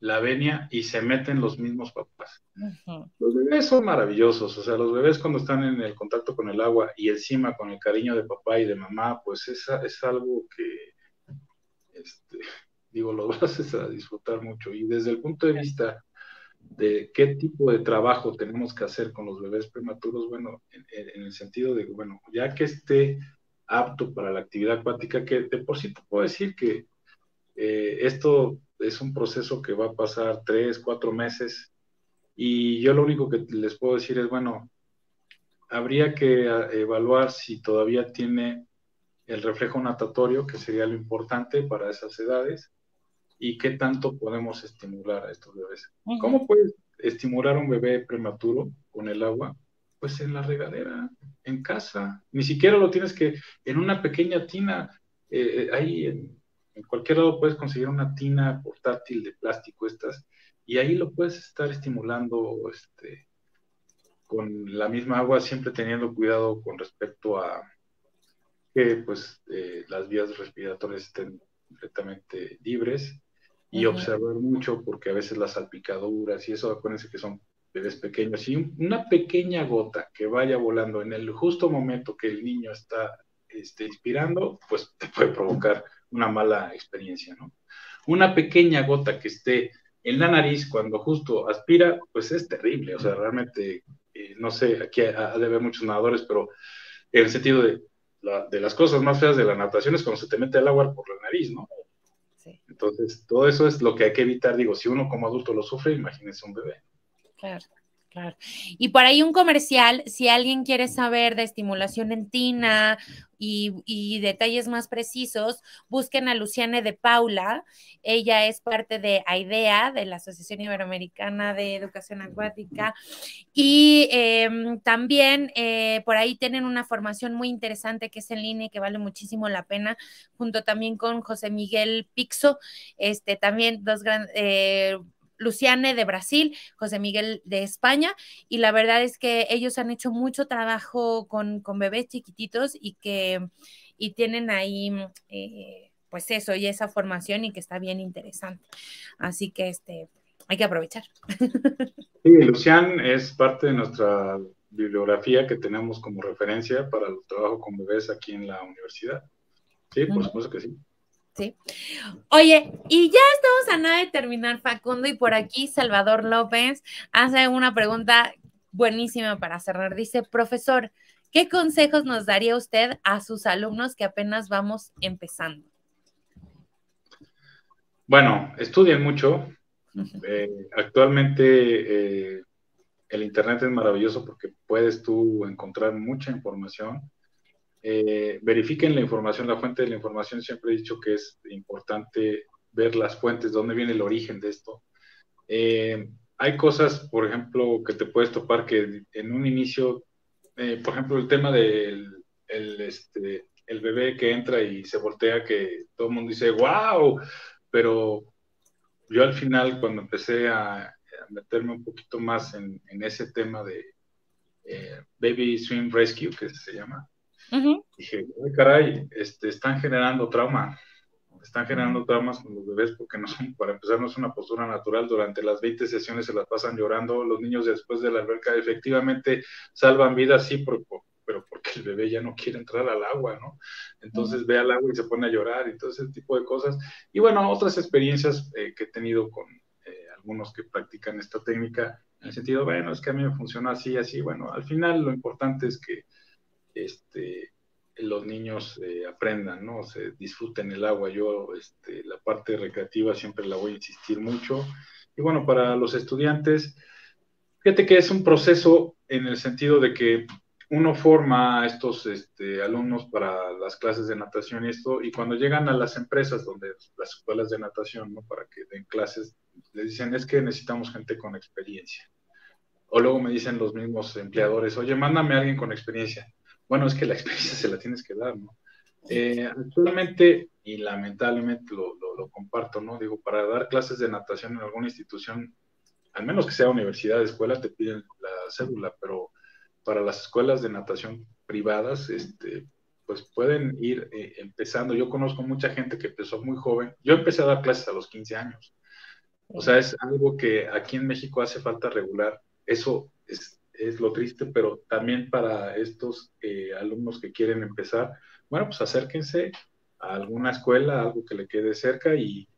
la venia y se meten los mismos papás. Ujú. Los bebés son maravillosos, o sea, los bebés cuando están en el contacto con el agua y encima con el cariño de papá y de mamá, pues es algo que, este, digo, lo vas a disfrutar mucho. Y desde el punto de vista de qué tipo de trabajo tenemos que hacer con los bebés prematuros, bueno, en el sentido de, bueno, ya que esté apto para la actividad acuática, que de por sí te puedo decir que esto es un proceso que va a pasar 3, 4 meses y yo lo único que les puedo decir es, bueno, habría que evaluar si todavía tiene el reflejo natatorio, que sería lo importante para esas edades, y qué tanto podemos estimular a estos bebés. Ujú. ¿Cómo puedes estimular a un bebé prematuro con el agua? Pues en la regadera, en casa. Ni siquiera lo tienes que, en una pequeña tina, ahí en cualquier lado puedes conseguir una tina portátil de plástico estas, y ahí lo puedes estar estimulando con la misma agua, siempre teniendo cuidado con respecto a que pues las vías respiratorias estén completamente libres y Ujú. observar mucho porque a veces las salpicaduras y eso, acuérdense que son bebés pequeños y una pequeña gota que vaya volando en el justo momento que el niño está inspirando, pues te puede provocar una mala experiencia, ¿no? Una pequeña gota que esté en la nariz cuando justo aspira, pues es terrible, o sea, realmente, no sé, aquí ha de haber muchos nadadores, pero en el sentido de las cosas más feas de la natación es cuando se te mete el agua por la nariz, ¿no? Sí, Entonces, todo eso es lo que hay que evitar. Digo, si uno como adulto lo sufre, imagínese un bebé. claro, claro. Y por ahí un comercial, si alguien quiere saber de estimulación en tina y detalles más precisos, busquen a Luciane de Paula. Ella es parte de AIDEA, de la Asociación Iberoamericana de Educación Acuática. Y también por ahí tienen una formación muy interesante que es en línea y que vale muchísimo la pena, junto también con José Miguel Pixo, también dos grandes... Luciane de Brasil, José Miguel de España, y la verdad es que ellos han hecho mucho trabajo con bebés chiquititos y tienen ahí pues eso y esa formación y que está bien interesante. Así que hay que aprovechar. Sí, Lucian es parte de nuestra bibliografía que tenemos como referencia para el trabajo con bebés aquí en la universidad. Sí, por supuesto que sí. Sí. Oye, y ya estamos a nada de terminar, Facundo, y por aquí Salvador López hace una pregunta buenísima para cerrar. Dice, profesor, ¿qué consejos nos daría usted a sus alumnos que apenas vamos empezando? Bueno, estudien mucho. Actualmente el Internet es maravilloso porque puedes tú encontrar mucha información. Verifiquen la información, la fuente de la información. Siempre he dicho que es importante ver las fuentes, dónde viene el origen de esto. Hay cosas, por ejemplo, que te puedes topar que en un inicio, por ejemplo, el tema del el bebé que entra y se voltea, que todo el mundo dice, wow, pero yo al final, cuando empecé a meterme un poquito más en ese tema de Baby Swim Rescue, que se llama, Uh -huh. dije, ay, caray, están generando traumas con los bebés porque no son, para empezar, no es una postura natural. Durante las 20 sesiones se las pasan llorando. Los niños después de la alberca efectivamente salvan vidas, sí, pero porque el bebé ya no quiere entrar al agua, ¿no? Entonces ve al agua y se pone a llorar y todo ese tipo de cosas. Y bueno, otras experiencias que he tenido con algunos que practican esta técnica, en el sentido, bueno, es que a mí me funciona así, así. Bueno, al final lo importante es que los niños aprendan, ¿no? Se disfruten el agua. Yo, la parte recreativa siempre la voy a insistir mucho. Y bueno, para los estudiantes, fíjate que es un proceso en el sentido de que uno forma a estos alumnos para las clases de natación y esto, y cuando llegan a las empresas donde las escuelas de natación, ¿no? Para que den clases, les dicen, es que necesitamos gente con experiencia. O luego me dicen los mismos empleadores, oye, mándame a alguien con experiencia. Bueno, es que la experiencia se la tienes que dar, ¿no? Actualmente, y lamentablemente lo comparto, ¿no? Digo, para dar clases de natación en alguna institución, al menos que sea universidad, escuela, te piden la cédula, pero para las escuelas de natación privadas, pues pueden ir empezando. Yo conozco mucha gente que empezó muy joven. Yo empecé a dar clases a los 15 años. O sea, es algo que aquí en México hace falta regular eso es lo triste, pero también para estos alumnos que quieren empezar, bueno, pues acérquense a alguna escuela, algo que le quede cerca y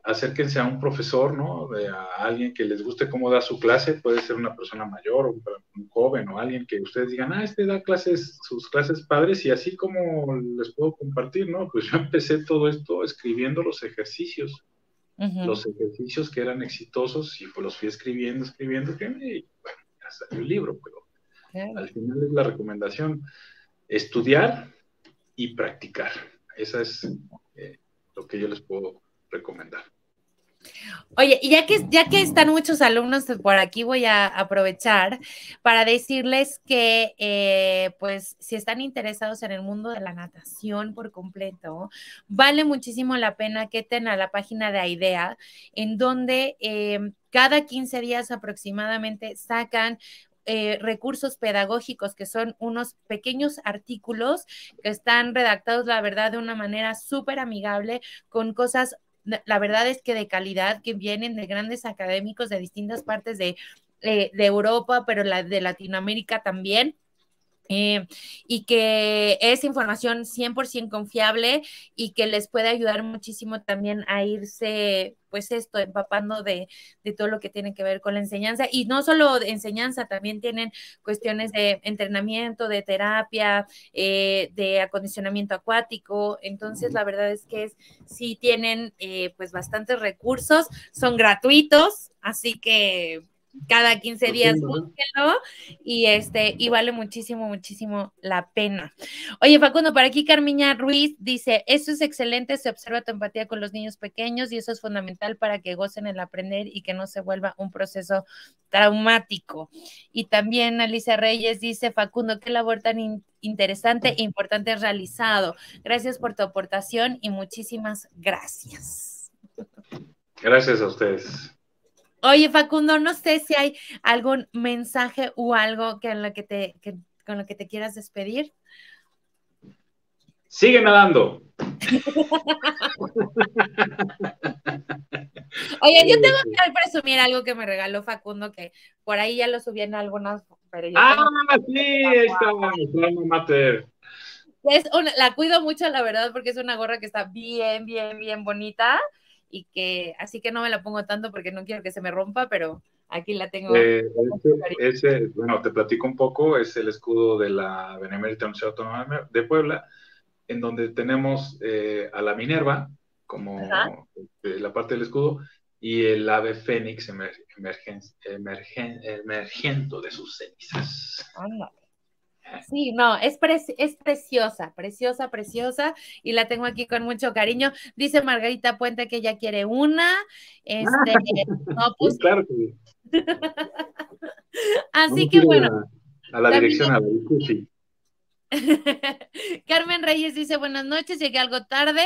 acérquense a un profesor, ¿no? A alguien que les guste cómo da su clase, puede ser una persona mayor o un joven o alguien que ustedes digan, este da clases, sus clases padres y así como les puedo compartir, ¿no? Pues yo empecé todo esto escribiendo los ejercicios que eran exitosos y pues los fui escribiendo, y bueno, ya salió el libro, pero al final es la recomendación, estudiar y practicar. Esa es lo que yo les puedo recomendar. Oye, y ya que están muchos alumnos por aquí, voy a aprovechar para decirles que, pues, si están interesados en el mundo de la natación por completo, vale muchísimo la pena que entren a la página de AIDEA, en donde cada 15 días aproximadamente sacan recursos pedagógicos, que son unos pequeños artículos que están redactados, la verdad, de una manera súper amigable, con cosas, la verdad es que de calidad, que vienen de grandes académicos de distintas partes de Europa, pero de Latinoamérica también. Y que es información 100% confiable y que les puede ayudar muchísimo también a irse, pues empapando de todo lo que tiene que ver con la enseñanza. Y no solo de enseñanza, también tienen cuestiones de entrenamiento, de terapia, de acondicionamiento acuático. Entonces, la verdad es que sí tienen pues bastantes recursos, son gratuitos, así que cada 15 días búsquenlo y vale muchísimo, muchísimo la pena. Oye, Facundo, por aquí Carmiña Ruiz dice, eso es excelente, se observa tu empatía con los niños pequeños y eso es fundamental para que gocen el aprender y que no se vuelva un proceso traumático. Y también Alicia Reyes dice, Facundo, qué labor tan interesante e importante has realizado. Gracias por tu aportación y muchísimas gracias. Gracias a ustedes. Oye, Facundo, no sé si hay algún mensaje o algo con lo que te quieras despedir. Sigue nadando. Oye, yo tengo que presumir algo que me regaló Facundo, que por ahí ya lo subí en algunas, pero yo sí, ahí está, mater. la cuido mucho, la verdad, porque es una gorra que está bien, bien, bien bonita y que así que no me la pongo tanto porque no quiero que se me rompa, pero aquí la tengo. Bueno, te platico un poco, es el escudo de la Benemérita Universidad Autónoma de Puebla, en donde tenemos a la Minerva como la parte del escudo y el ave fénix emergiendo de sus cenizas. Ándale. Sí, no, es preciosa, preciosa, preciosa, y la tengo aquí con mucho cariño. Dice Margarita Puente que ella quiere una. No, pues, sí, claro que sí. Así que bueno. A la dirección, a la discusión. Carmen Reyes dice, buenas noches, llegué algo tarde,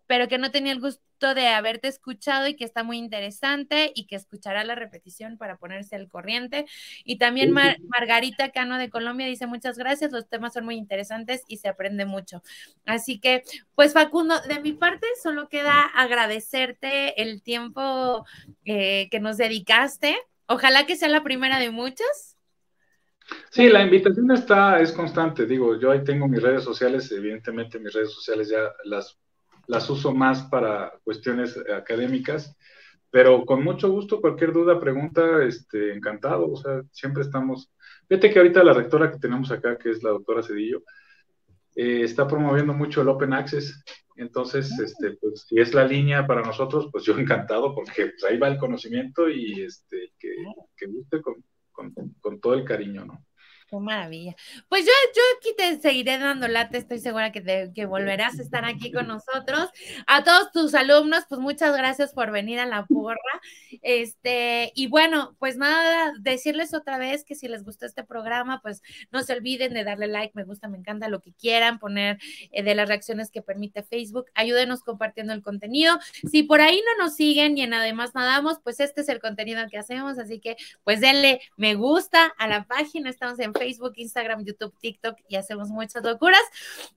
pero que no tenía el gusto de haberte escuchado y que está muy interesante y que escuchará la repetición para ponerse al corriente. Y también Margarita Cano de Colombia dice, muchas gracias, los temas son muy interesantes y se aprende mucho. Así que, pues Facundo, de mi parte solo queda agradecerte el tiempo que nos dedicaste. Ojalá que sea la primera de muchas. Sí, la invitación es constante. Digo, yo ahí tengo mis redes sociales, evidentemente mis redes sociales ya las uso más para cuestiones académicas, pero con mucho gusto, cualquier duda, pregunta, encantado. O sea, siempre estamos. Fíjate que ahorita la rectora que tenemos acá, que es la doctora Cedillo, está promoviendo mucho el Open Access. Entonces, pues si es la línea para nosotros, pues yo encantado, porque pues, ahí va el conocimiento y que guste con todo el cariño, ¿no? Qué maravilla. Pues yo aquí te seguiré dando lata, estoy segura que volverás a estar aquí con nosotros. A todos tus alumnos, pues muchas gracias por venir a la porra. Y bueno, pues nada, decirles otra vez que si les gustó este programa, pues no se olviden de darle like, me gusta, me encanta, lo que quieran, poner de las reacciones que permite Facebook. Ayúdenos compartiendo el contenido. Si por ahí no nos siguen y en Además Nadamos, pues este es el contenido que hacemos, así que pues denle me gusta a la página, estamos en Facebook, Instagram, YouTube, TikTok y hacemos muchas locuras.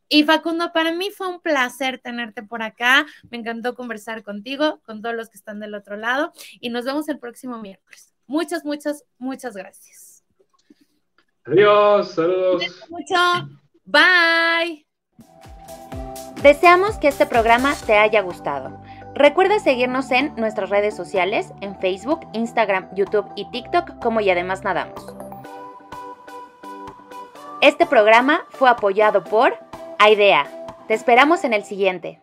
Y Facundo, para mí fue un placer tenerte por acá, me encantó conversar contigo, con todos los que están del otro lado y nos vemos el próximo miércoles. Muchas, muchas, muchas gracias. Adiós, saludos. Mucho. Bye. Deseamos que este programa te haya gustado. Recuerda seguirnos en nuestras redes sociales, en Facebook, Instagram, YouTube y TikTok como Y Además Nadamos. Este programa fue apoyado por Aidea. Te esperamos en el siguiente.